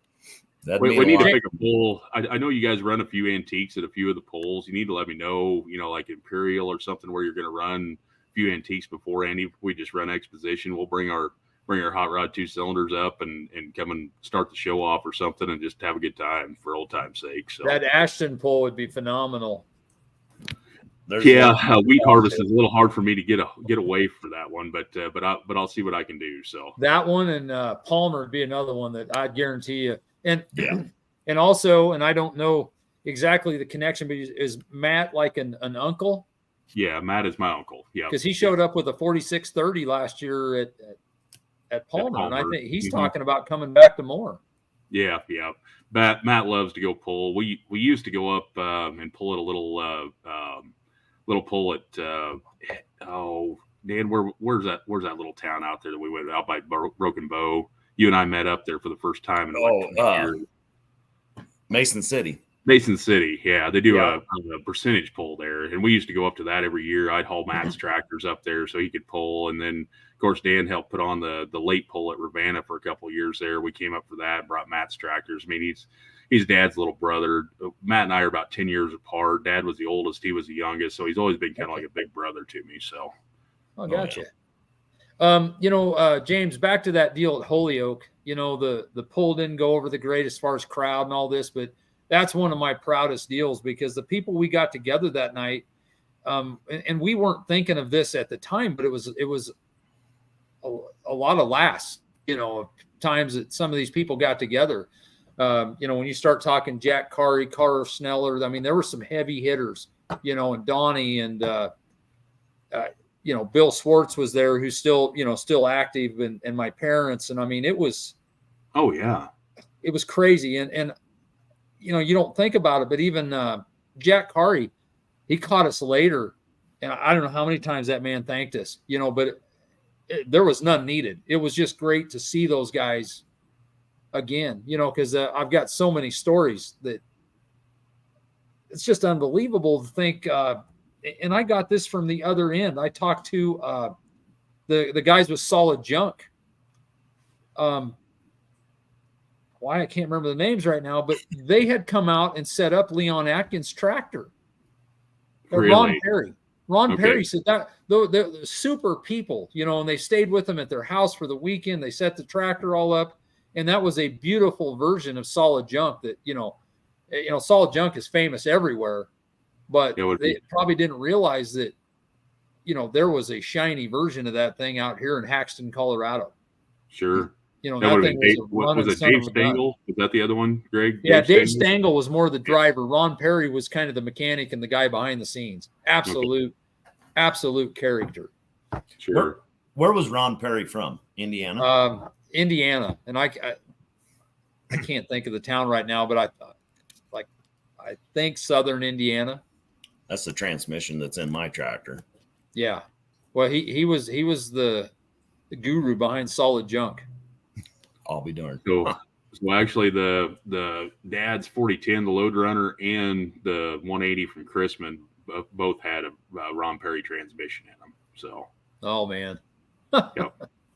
We need to pick a pull. I know you guys run a few antiques at a few of the pulls. You need to let me know, like Imperial or something where you're going to run a few antiques before Andy. We just run exposition. We'll bring our hot rod 2 cylinders up and come and start the show off or something and just have a good time for old time's sake. So that Ashton pull would be phenomenal. Wheat harvest is a little hard for me to get away for that one, but I'll see what I can do. So that one and Palmer would be another one that I'd guarantee you. And also, and I don't know exactly the connection, but is Matt like an uncle? Yeah, Matt is my uncle. Yeah, because he showed up with a 4630 last year at Palmer, and I think he's talking about coming back to more. Yeah. Matt loves to go pull. We used to go up and pull at a little pull at Dan, where's that little town out there that we went out by Broken Bow? You and I met up there for the first time in Mason City. Yeah, they do a percentage pull there, and we used to go up to that every year. I'd haul Matt's tractors up there so he could pull, and then of course Dan helped put on the late pull at Ravenna for a couple of years there. We came up for that and brought Matt's tractors. I mean, he's Dad's little brother. Matt and I are about 10 years apart. Dad was the oldest, he was the youngest, so he's always been kind of like a big brother to me. So, gotcha. James, back to that deal at Holyoke, the pull didn't go over the great as far as crowd and all this, but that's one of my proudest deals because the people we got together that night, and we weren't thinking of this at the time, but it was a lot of laughs, times that some of these people got together. When you start talking Jack Kari, Carl Schneller, I mean, there were some heavy hitters, and Donnie and, Bill Swartz was there, who's still active, and my parents. And I mean, it was, it was crazy. And you don't think about it, but even Jack Kari, he caught us later. And I don't know how many times that man thanked us, but there was none needed. It was just great to see those guys again, because I've got so many stories that it's just unbelievable to think, and I got this from the other end. I talked to the guys with Solid Junk. Why I can't remember the names right now, but they had come out and set up Leon Atkins' tractor. Really? Ron Perry said that they're super people, and they stayed with them at their house for the weekend. They set the tractor all up, and that was a beautiful version of Solid Junk that, Solid Junk is famous everywhere. But they probably didn't realize that, there was a shiny version of that thing out here in Haxton, Colorado. Sure. That thing was it Dave Stengel? Was that the other one, Greg? Yeah, Dave Stengel was more the driver. Ron Perry was kind of the mechanic and the guy behind the scenes. Absolute character. Sure. Where was Ron Perry from? Indiana? Indiana. And I can't think of the town right now, but I think Southern Indiana. That's the transmission that's in my tractor. Yeah. Well, he was the guru behind Solid Junk. I'll be darned. So actually the Dad's 4010, the load runner, and the 180 from Chrisman both had a Ron Perry transmission in them. So. Oh man.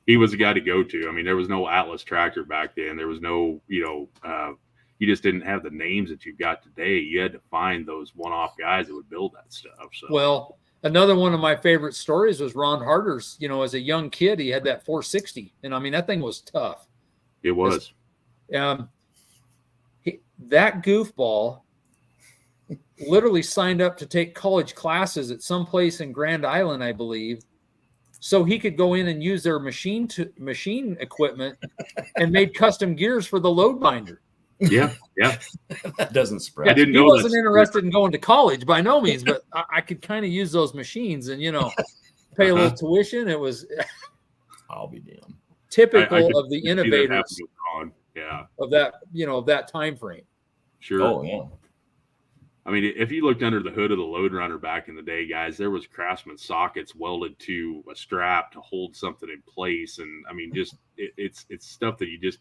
He was the guy to go to. I mean, there was no Atlas tractor back then. There was no, you just didn't have the names that you've got today. You had to find those one-off guys that would build that stuff. So Well, another one of my favorite stories was Ron Harder's. You know, as a young kid, he had that 460, and I mean that thing was tough. it was. That goofball literally signed up to take college classes at some place in Grand Island, I believe, so he could go in and use their machine equipment and made custom gears for the load binder. Yeah. That doesn't spread. Yeah, I didn't he know wasn't that's- interested in going to college by no means, but I could kind of use those machines and, you know, pay a little tuition. It was I'll be damned. typical I could of the see that innovators happening on. Yeah, of that, you know, of that time frame. sure. Oh yeah. I mean, if you looked under the hood of the load runner back in the day, guys, there was Craftsman sockets welded to a strap to hold something in place. And I mean, just it's stuff that you just,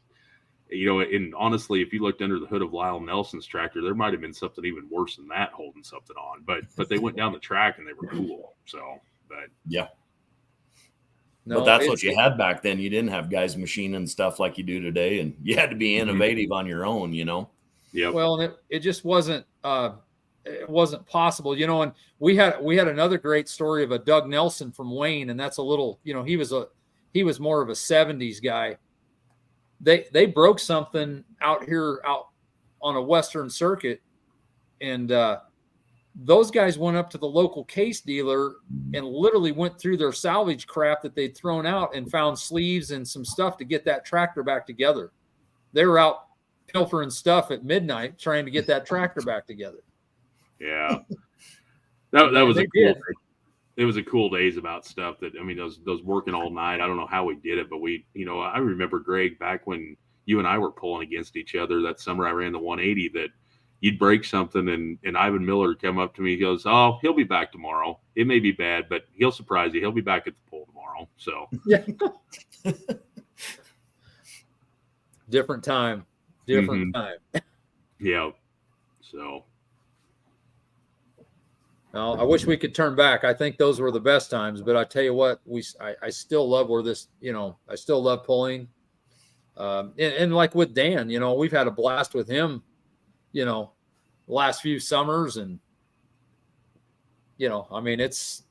you know, and honestly, if you looked under the hood of Lyle Nelson's tractor, there might have been something even worse than that holding something on. But they went down the track and they were cool. So, but Yeah. No, But that's it's- what you had back then. You didn't have guys machining stuff like you do today, and you had to be innovative on your own, you know. yeah, Well, and it just wasn't possible, you know. And we had another great story of a Doug Nelson from Wayne, and that's a little, you know, he was more of a 70s guy. They broke something out on a Western circuit, and those guys went up to the local case dealer and literally went through their salvage crap that they'd thrown out and found sleeves and some stuff to get that tractor back together. They were out pilfering stuff at midnight trying to get that tractor back together. yeah. That was They a cool. did. It was a cool days about stuff that, I mean, those working all night. I don't know how we did it, but we, you know, I remember, Greg, back when you and I were pulling against each other that summer I ran the 180, that you'd break something and Ivan Miller would come up to me. He goes, "Oh, he'll be back tomorrow. It may be bad, but he'll surprise you. He'll be back at the pull tomorrow." So Yeah. Different time. Time. yeah. So Well, I wish we could turn back. I think those were the best times, but I tell you what, I still love where this, you know, I still love pulling. And like with Dan, you know, we've had a blast with him, you know, the last few summers. And, you know, I mean, it's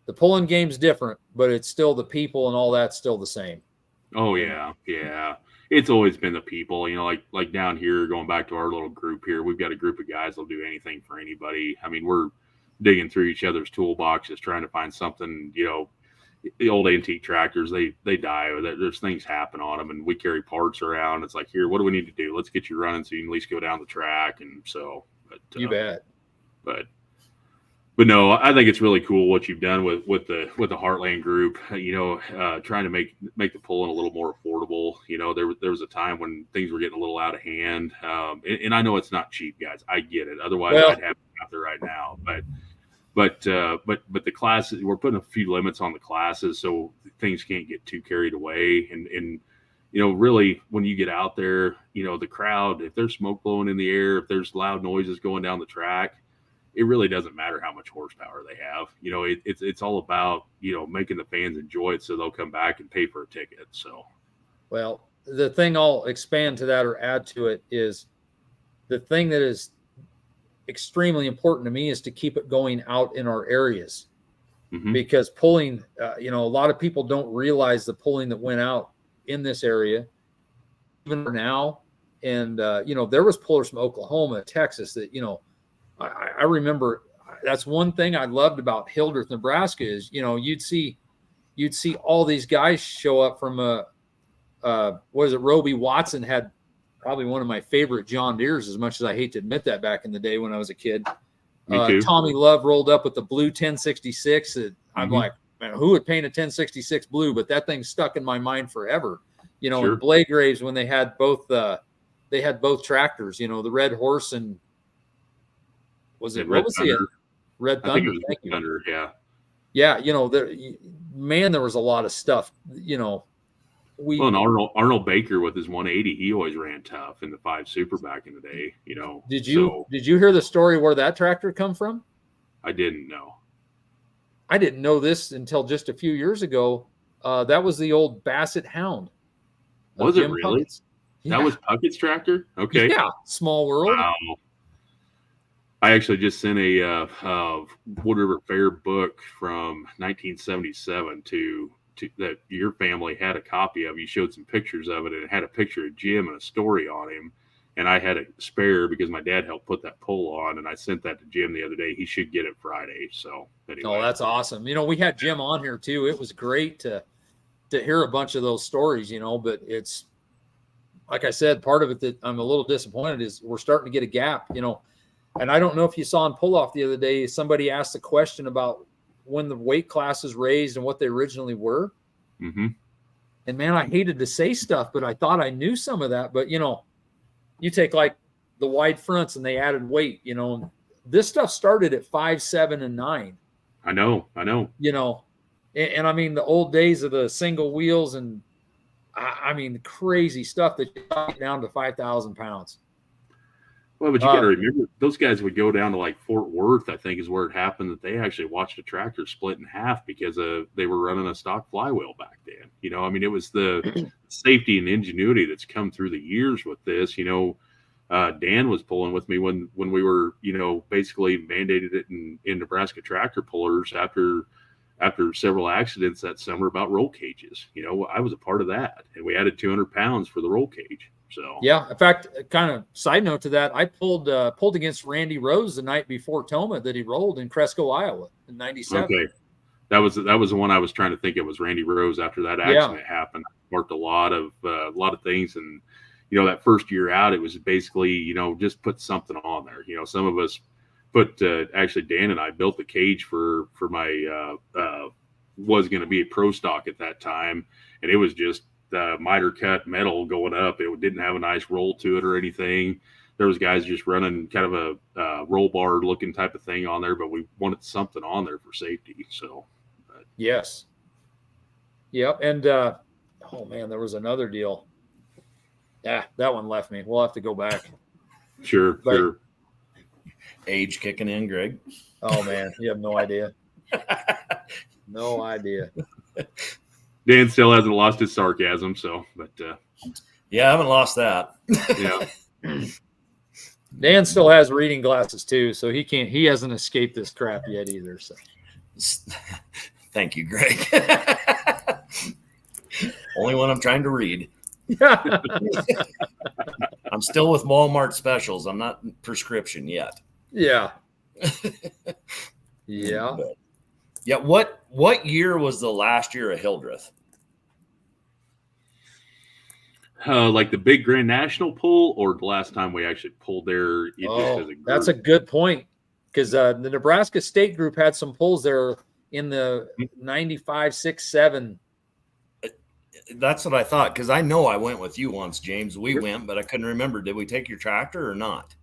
the pulling game's different, but it's still the people and all that's still the same. oh yeah. It's always been the people, you know, like down here, going back to our little group here, we've got a group of guys that'll do anything for anybody. I mean, we're digging through each other's toolboxes, trying to find something, you know. The old antique tractors, they die, or there's things happen on them, and we carry parts around. It's like, here, what do we need to do? Let's get you running so you can at least go down the track. And so, but You bet. But no, I think it's really cool what you've done with the Heartland group. You know, trying to make the pulling a little more affordable. You know, there was a time when things were getting a little out of hand, and I know it's not cheap, guys. I get it. Otherwise, Well, I'd have it out there right now. But the classes, we're putting a few limits on the classes so things can't get too carried away. And you know, really, when you get out there, you know, the crowd, if there's smoke blowing in the air, if there's loud noises going down the track, it really doesn't matter how much horsepower they have. You know, it's all about, you know, making the fans enjoy it so they'll come back and pay for a ticket. So, Well, the thing I'll expand to that or add to it is the thing that is extremely important to me is to keep it going out in our areas, because pulling, you know, a lot of people don't realize the pulling that went out in this area, even now. And, you know, there was pullers from Oklahoma, Texas that, you know, I remember that's one thing I loved about Hildreth, Nebraska is, you know, you'd see all these guys show up from what is it? Roby Watson had probably one of my favorite John Deeres, as much as I hate to admit that back in the day when I was a kid. Me too. Tommy Love rolled up with the blue 1066. I'm like, man, who would paint a 1066 blue? But that thing stuck in my mind forever. You know, Sure. in Blade Graves, when they had both tractors, you know, the Red Horse and what Red was Thunder. the Red I think Thunder? it was Thank Red you. Thunder. Yeah. Yeah, you know, there was a lot of stuff. You know, Well, and Arnold Baker with his 180, he always ran tough in the 5 Super back in the day. You know, Did you hear the story where that tractor come from? I didn't know. I didn't know this until just a few years ago. That was the old Bassett Hound. of Was it Jim really? Puckett's. That was Puckett's tractor? Okay. Yeah, small world. Wow. I actually just sent a Wood River Fair book from 1977 to that your family had a copy of. You showed some pictures of it, and it had a picture of Jim and a story on him. And I had a spare because my dad helped put that pull on, and I sent that to Jim the other day. He should get it Friday. So anyway. Oh, that's awesome. We had Jim on here too. It was great to hear a bunch of those stories, but it's like I said, part of it that I'm a little disappointed is we're starting to get a gap, and I don't know if you saw on Pull Off the other day, somebody asked a question about when the weight classes raised and what they originally were. Mm-hmm. And man, I hated to say stuff, but I thought I knew some of that. But, you take like the wide fronts and they added weight, this stuff started at 5, 7, and 9. I know. And I mean, the old days of the single wheels and I mean, the crazy stuff that you got down to 5,000 pounds. Well, but you got to remember, those guys would go down to like Fort Worth, I think is where it happened, that they actually watched a tractor split in half because they were running a stock flywheel back then. It was the safety and ingenuity that's come through the years with this. Dan was pulling with me when we were, basically mandated it in Nebraska tractor pullers after several accidents that summer about roll cages. I was a part of that, and we added 200 pounds for the roll cage. So yeah, in fact, kind of side note to that, I pulled against Randy Rose the night before Toma that he rolled in Cresco, Iowa in '97. Okay, that was the one I was trying to think of, was Randy Rose. After that accident happened, I marked a lot of things, and that first year out, it was basically just put something on there. Some of us put actually Dan and I built the cage for my was going to be a pro stock at that time, and it was just miter cut metal going up. It didn't have a nice roll to it or anything. There was guys just running kind of a roll bar looking type of thing on there, but we wanted something on there for safety. So yes. Yep. And oh man, there was another deal. Yeah, that one left me. We'll have to go back. Sure. Age kicking in, Greg. Oh man, you have no idea. No idea. Dan still hasn't lost his sarcasm, but yeah, I haven't lost that. Yeah. Dan still has reading glasses too, so he hasn't escaped this crap yet either. So thank you, Greg. Only one I'm trying to read. I'm still with Walmart specials. I'm not prescription yet. Yeah. Yeah. But, yeah. What year was the last year of Hildreth? Like the big Grand National pull, or the last time we actually pulled there? That's a good point, because the Nebraska State Group had some pulls there in the 95, 6, 7. That's what I thought, because I know I went with you once, James. We went, but I couldn't remember. Did we take your tractor or not?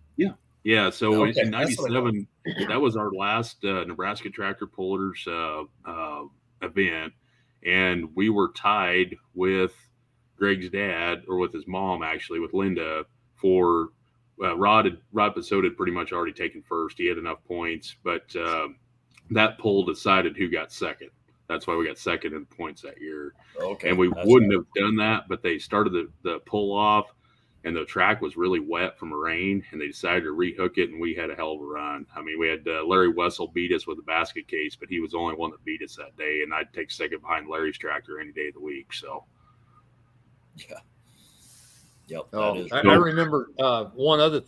Yeah. So Okay, in '97, that was our last Nebraska Tractor Pullers event, and we were tied with Greg's dad, or with his mom, actually, with Linda, for Rod Passoda had pretty much already taken first. He had enough points, but that poll decided who got second. That's why we got second in points that year. Okay. And we wouldn't have done that, but they started the pull off, and the track was really wet from rain, and they decided to rehook it, and we had a hell of a run. I mean, we had Larry Wessel beat us with a basket case, but he was the only one that beat us that day, and I'd take second behind Larry's tractor any day of the week. So, yeah. Yep. I remember one other.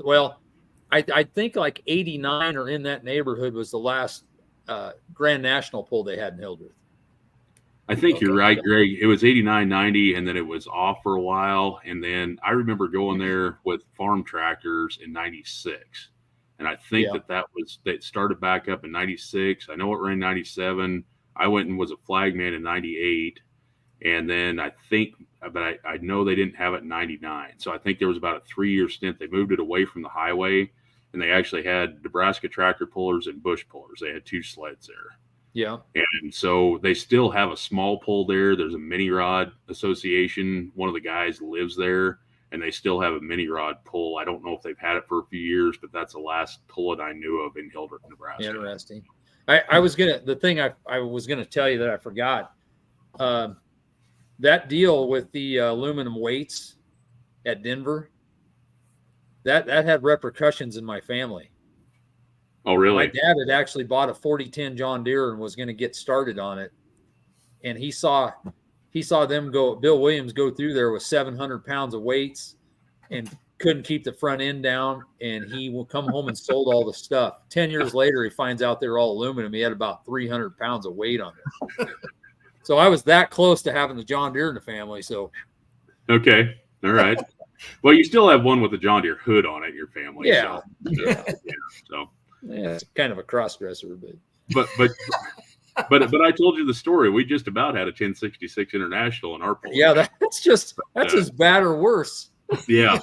I think like 89 or in that neighborhood was the last Grand National pull they had in Hildreth. I think you're right, Greg. It was 89, 90, and then it was off for a while. And then I remember going there with farm tractors in 96. And I think that started back up in 96. I know it ran 97. I went and was a flagman in 98. And then I know they didn't have it in 99. So I think there was about a 3-year stint. They moved it away from the highway, and they actually had Nebraska tractor pullers and bush pullers. They had 2 sleds there. Yeah. And so they still have a small pull there. There's a mini rod association. One of the guys lives there, and they still have a mini rod pull. I don't know if they've had it for a few years, but that's the last pull that I knew of in Hildreth, Nebraska. Interesting. I was going to tell you that I forgot. That deal with the aluminum weights, at Denver, that had repercussions in my family. Oh, really? My dad had actually bought a 4010 John Deere and was going to get started on it. And he saw them go, Bill Williams go through there with 700 pounds of weights and couldn't keep the front end down. And he will come home and sold all the stuff. 10 years later, he finds out they're all aluminum. He had about 300 pounds of weight on it. So I was that close to having the John Deere in the family. So, okay. All right. Well, you still have one with the John Deere hood on it in your family. Yeah. So Yeah, it's kind of a cross-dresser, but but I told you the story. We just about had a 1066 International in our pool. yeah, that's as bad or worse. Yeah.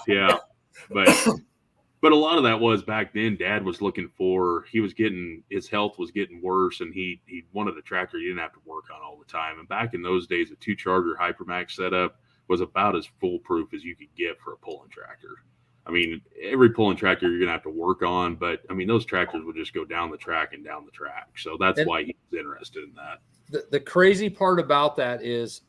But a lot of that was back then. Dad was looking for. His health was getting worse, and he wanted a tractor he didn't have to work on all the time. And back in those days, a 2-charger Hypermax setup was about as foolproof as you could get for a pulling tractor. I mean, every pulling tractor you're going to have to work on, but I mean, those tractors would just go down the track and down the track. So that's why he was interested in that. The crazy part about that is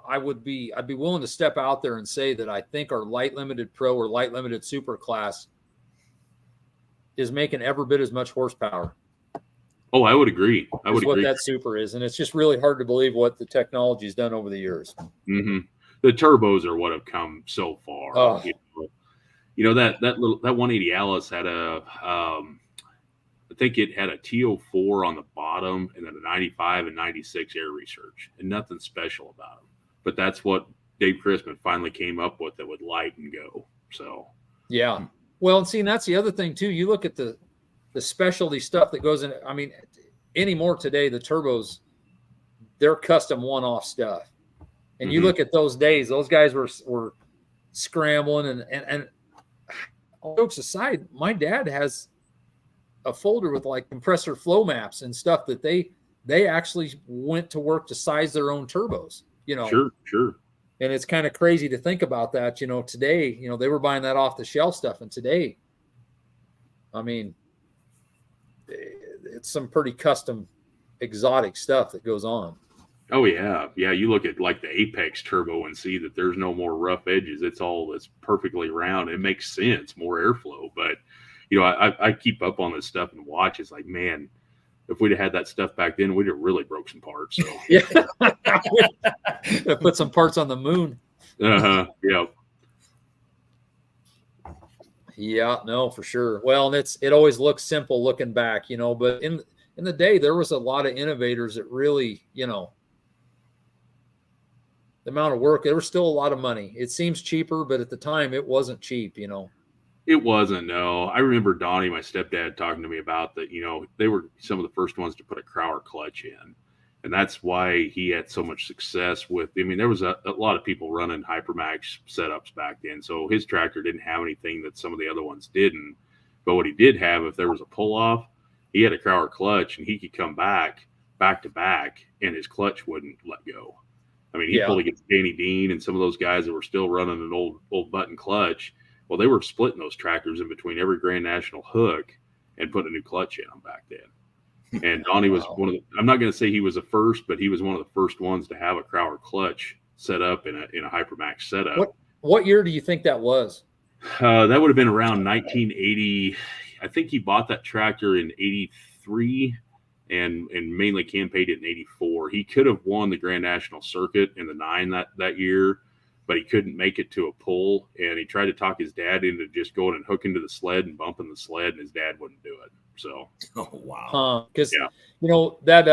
I'd be willing to step out there and say that I think our light limited pro or light limited super class is making every bit as much horsepower. Oh, I would agree. What that super is. And it's just really hard to believe what the technology's done over the years. Mm-hmm. The turbos are what have come so far. Oh. You know, that 180 Alice had I think it had a TO4 on the bottom and then a 95 and 96 air research and nothing special about them. But that's what Dave Chrisman finally came up with that would light and go. So, yeah. Well, and see, and that's the other thing too. You look at the specialty stuff that goes in. I mean, anymore today, the turbos, they're custom one-off stuff. And you look at those days, those guys were scrambling and all jokes aside, my dad has a folder with like compressor flow maps and stuff that they actually went to work to size their own turbos, you know. Sure. And it's kind of crazy to think about that, you know, today, you know, they were buying that off the shelf stuff. And today, I mean, it's some pretty custom exotic stuff that goes on. Oh yeah. You look at like the Apex turbo and see that there's no more rough edges. It's all this perfectly round. It makes sense, more airflow. But you know, I keep up on this stuff and watch. It's like, man, if we'd have had that stuff back then, we'd have really broke some parts. So yeah, put some parts on the moon. Yeah. Yeah, no, for sure. Well, and it always looks simple looking back, you know. But in the day, there was a lot of innovators that really, you know. The amount of work, there was still a lot of money. It seems cheaper, but at the time it wasn't cheap, you know. It wasn't, no. I remember Donnie, my stepdad, talking to me about that, you know, they were some of the first ones to put a Crowder clutch in. And that's why he had so much success with, I mean, there was a lot of people running Hypermax setups back then. So his tractor didn't have anything that some of the other ones didn't. But what he did have, if there was a pull-off, he had a Crowder clutch and he could come back to back and his clutch wouldn't let go. I mean, he pulled against Danny Dean and some of those guys that were still running an old button clutch. Well, they were splitting those tractors in between every Grand National hook and putting a new clutch in them back then. And Donnie was one of the, I'm not going to say he was the first, but he was one of the first ones to have a Crowder clutch set up in a Hypermax setup. What year do you think that was? That would have been around 1980. I think he bought that tractor in 83. And mainly campaigned it in 84. He could have won the Grand National Circuit in the 9 that year, but he couldn't make it to a pull. And he tried to talk his dad into just going and hooking to the sled and bumping the sled, and his dad wouldn't do it. So, oh wow, because you know that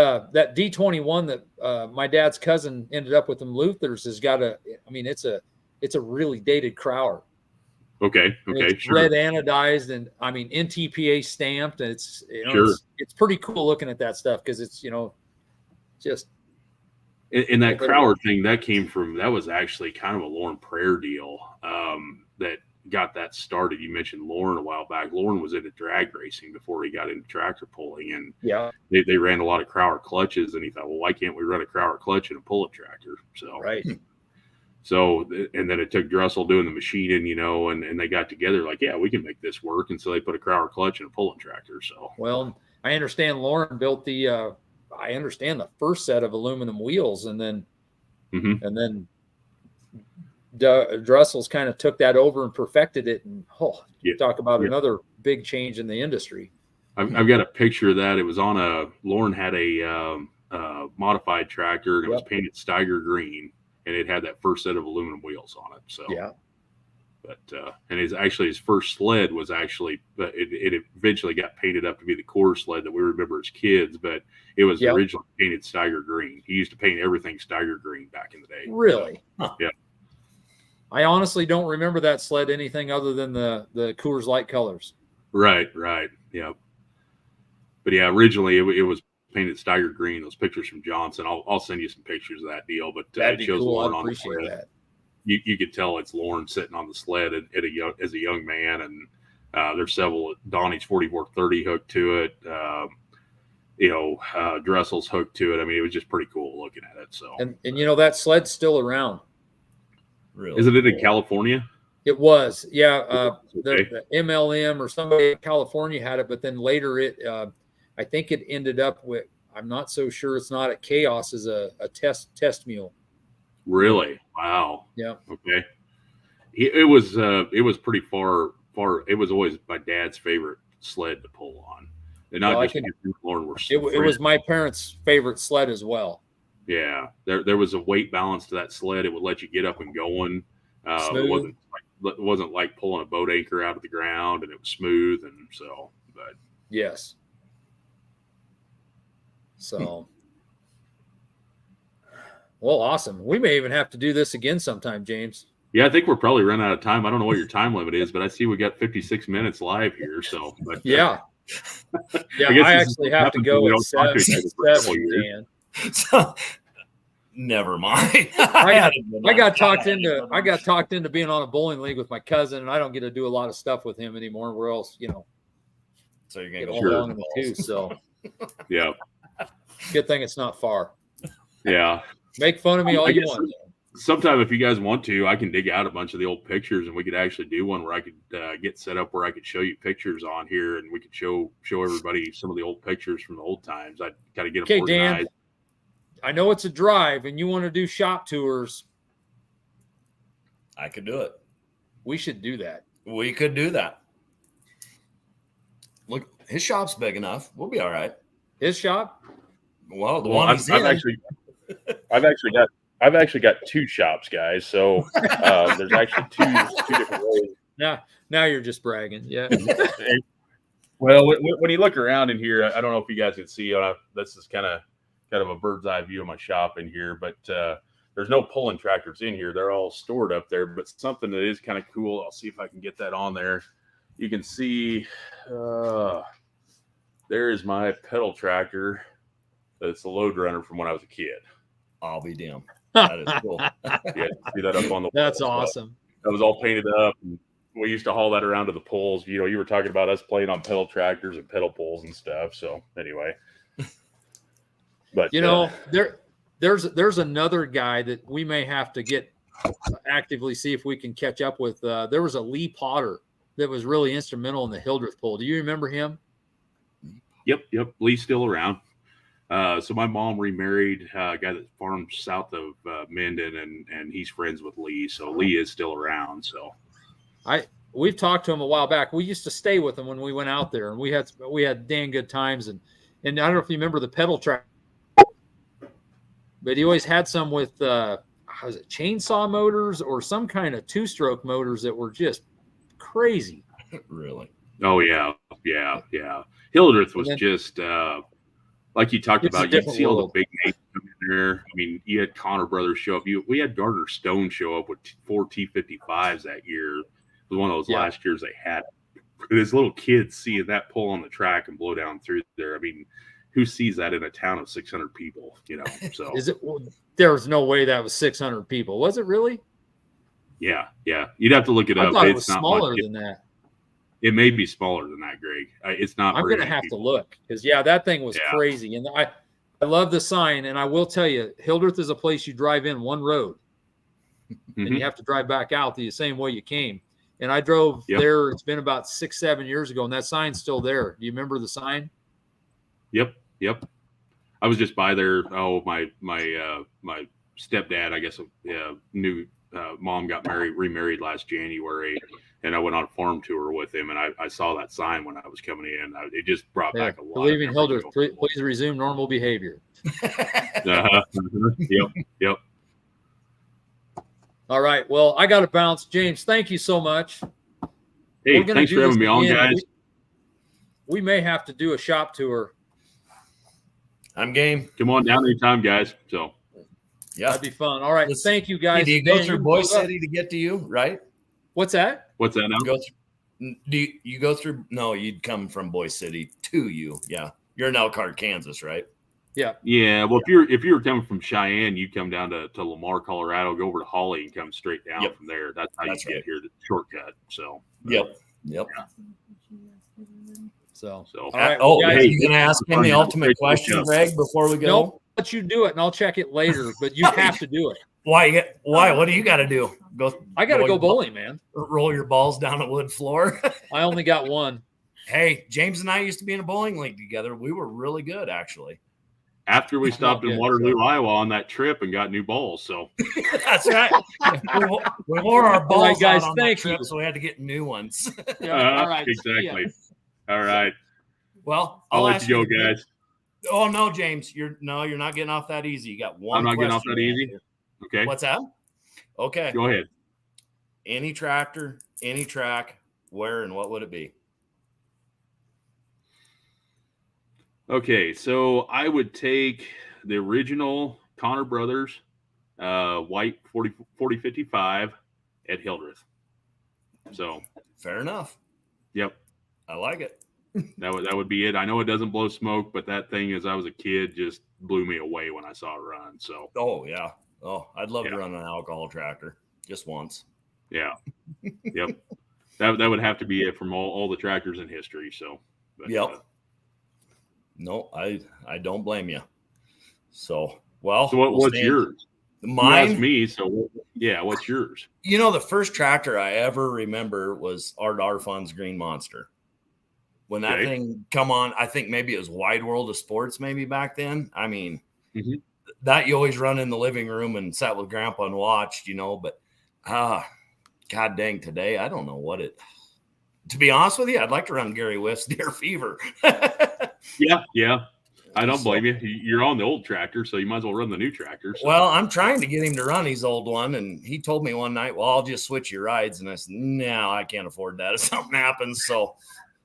D21 that my dad's cousin ended up with in Luther's has got a. I mean, it's a really dated Crowder. Okay, it's sure. Red anodized and I mean NTPA stamped, and it's it's pretty cool looking at that stuff because it's just. And that Crowder thing that was actually kind of a Lauren Prairie deal that got that started. You mentioned Lauren a while back. Lauren was into drag racing before he got into tractor pulling, and they ran a lot of Crowder clutches, and he thought, well, why can't we run a Crowder clutch in a pull-it tractor? So right. So, and then it took Drussel doing the machining, and they got together like, yeah, we can make this work. And so they put a Crowder clutch in a pulling tractor. So, well, I understand Lauren built the first set of aluminum wheels and then Drussel's kind of took that over and perfected it. And Yeah. talk about Yeah. another big change in the industry. I've got a picture of that. It was on Lauren had a modified tractor, and it was painted Steiger green, and it had that first set of aluminum wheels on it. So yeah. But and his first sled was actually, but it eventually got painted up to be the core sled that we remember as kids. But it was originally painted Steiger green. He used to paint everything Steiger green back in the day. Really? Yeah. I honestly don't remember that sled anything other than the Coors Light colors. Right. Yeah. But yeah, originally it was painted Steiger green. Those pictures from Johnson. I'll send you some pictures of that deal. But that'd it be shows cool. Lauren I on the appreciate sled. that. You could tell it's Lauren sitting on the sled as a young man, and there's several Donnie's 4430 hooked to it. Dressel's hooked to it. I mean, it was just pretty cool looking at it. So and that sled's still around. Really? Isn't it in California? It was, yeah. Okay. The MLM or somebody in California had it, but then later I think it ended up with. I'm not so sure it's not at Chaos as a test mule. Really? Wow. Yeah. Okay. It was pretty far. It was always my dad's favorite sled to pull on, and not just because Lauren were. It was my parents' favorite sled as well. Yeah, there was a weight balance to that sled. It would let you get up and going. It wasn't like pulling a boat anchor out of the ground, and it was smooth, and so. But yes. So. Well, awesome. We may even have to do this again sometime, James. Yeah, I think we're probably running out of time. I don't know what your time limit is, but I see we got 56 minutes live here. So, but, yeah. I actually have to go at 7, Dan. So, never mind. I got talked into being on a bowling league with my cousin, and I don't get to do a lot of stuff with him anymore. Where else, So you're gonna get all along in the two. So yeah, good thing it's not far. Yeah, make fun of me all you want. Sometime, if you guys want to, I can dig out a bunch of the old pictures, and we could actually do one where I could get set up where I could show you pictures on here, and we could show everybody some of the old pictures from the old times. I'd kind of get them organized. Dan, I know it's a drive, and you want to do shop tours. I could do it. We should do that. We could do that. Look, his shop's big enough. We'll be all right. His shop? Well, the one I've actually got two shops, guys. So there's actually two different ways. Now you're just bragging. Yeah. Well, when you look around in here, I don't know if you guys can see. This is kind of a bird's eye view of my shop in here, but there's no pulling tractors in here. They're all stored up there. But something that is kind of cool. I'll see if I can get that on there. You can see there is my pedal tractor. It's the load runner from when I was a kid. I'll be damned. That is cool. Yeah, see that up on the wall. That's awesome. That was all painted up. And we used to haul that around to the pulls. You were talking about us playing on pedal tractors and pedal pulls and stuff. So anyway, but there's another guy that we may have to get actively see if we can catch up with. There was a Lee Potter that was really instrumental in the Hildreth pull. Do you remember him? Yep. Lee's still around. So my mom remarried a guy that farms south of Minden, and he's friends with Lee. So Lee is still around. So we've talked to him a while back. We used to stay with him when we went out there, and we had dang good times. And I don't know if you remember the pedal track, but he always had some with was it chainsaw motors or some kind of 2-stroke motors that were just crazy. Really? Oh yeah. Hildreth was just. Like you talked about, you'd see all the big names come in there. I mean, you had Connor Brothers show up. We had Gardner Stone show up with 4 T55s that year. It was one of those last years they had. This little kid seeing that pull on the track and blow down through there. I mean, who sees that in a town of 600 people? So there was no way that was 600 people. Was it really? Yeah. You'd have to look it up. I thought it was smaller than that. It may be smaller than that, Greg. It's not. I'm going to have to look because, that thing was crazy. And I love the sign. And I will tell you, Hildreth is a place you drive in one road. And you have to drive back out the same way you came. And I drove there. It's been about 6-7 years ago. And that sign's still there. Do you remember the sign? Yep. I was just by there. Oh, my stepdad, I guess, knew mom got remarried last January, and I went on a farm tour with him, and I saw that sign when I was coming in. It just brought back a lot. Believing of Hildreth, memories. please resume normal behavior. Yep. All right. Well, I got to bounce. James, thank you so much. Hey, thanks for having me on, guys. We may have to do a shop tour. I'm game. Come on down anytime, guys. So yeah, that'd be fun. All right. Thank you, guys. Do you go through Boise City to get to you, right? What's that? What's that now? Do you go through? No, you'd come from Boise City to you. Yeah. You're in Elkhart, Kansas, right? Yeah. Yeah. Well, if you were coming from Cheyenne, you come down to Lamar, Colorado, go over to Holly, and come straight down from there. That's how you get here. The shortcut. So. Yep. Yeah. So. All right. Oh, guys, hey, you gonna ask him the ultimate question, Greg, before we go? Nope. Let you do it, and I'll check it later. But you have to do it. Why? What do you got to do? I got to go bowling, man. Roll your balls down a wood floor. I only got one. Hey, James and I used to be in a bowling league together. We were really good, actually. After we stopped in Waterloo, Iowa on that trip and got new balls. So that's right. We wore our balls right, guys, out on that trip, so we had to get new ones. All right. Exactly. All right. Well, I'll let you go, guys. Oh no, James, you're not getting off that easy. You got one. I'm not getting off that easy. Okay. What's that? Okay. Go ahead. Any tractor, any track, where and what would it be? Okay, so I would take the original Connor Brothers white 4055 at Hildreth. So fair enough. Yep. I like it. That would be it. I know it doesn't blow smoke, but that thing as I was a kid just blew me away when I saw it run. So yeah. Oh, I'd love to run an alcohol tractor just once. Yeah. Yep. That would have to be it from all the tractors in history. So yep. No, I don't blame you. So what's yours? Mine? You asked me, so yeah, what's yours? You know, the first tractor I ever remember was Art Arfon's Green Monster. When that thing come on, I think maybe it was Wide World of Sports maybe back then. I mean, that you always run in the living room and sat with Grandpa and watched, but God dang, today, I don't know what it – to be honest with you, I'd like to run Gary Whiff's Deer Fever. Yeah. I don't blame you. You're on the old tractor, so you might as well run the new tractor. So. Well, I'm trying to get him to run his old one, and he told me one night, well, I'll just switch your rides. And I said, no, I can't afford that if something happens. So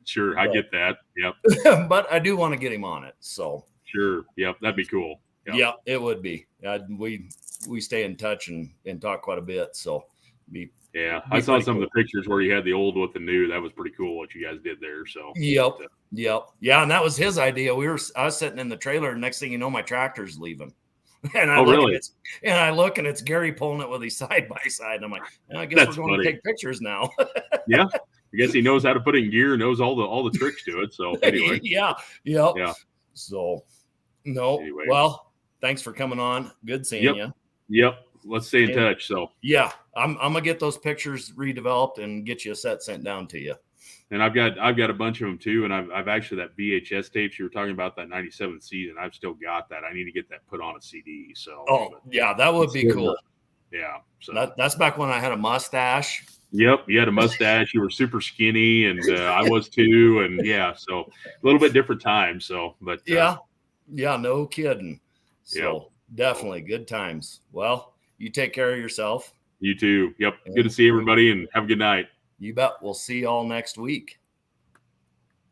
sure, I get that. Yep. But I do want to get him on it. So sure. Yep. That'd be cool. Yep, it would be. We stay in touch and talk quite a bit. So I saw some of the pictures where you had the old with the new. That was pretty cool what you guys did there. So Yep. Yeah, and that was his idea. I was sitting in the trailer, and next thing you know, my tractor's leaving. And I look and it's Gary pulling it with his side by side. And I'm like, I guess we're going to take pictures now. Yeah. I guess he knows how to put it in gear, knows all the tricks to it. So anyway. Yeah. So anyway. Well, thanks for coming on. Good seeing you. Yep. Let's stay in touch. So yeah, I'm gonna get those pictures redeveloped and get you a set sent down to you. And I've got a bunch of them too. And I've actually that VHS tapes you were talking about, that 97 season. I've still got that. I need to get that put on a CD. So that would be cool. Yeah. So that's back when I had a mustache. Yep, you had a mustache. You were super skinny, and I was too. And so a little bit different time. So, but no kidding. So definitely good times. Well, you take care of yourself. You too. Yep. Good to see everybody, and have a good night. You bet. We'll see you all next week.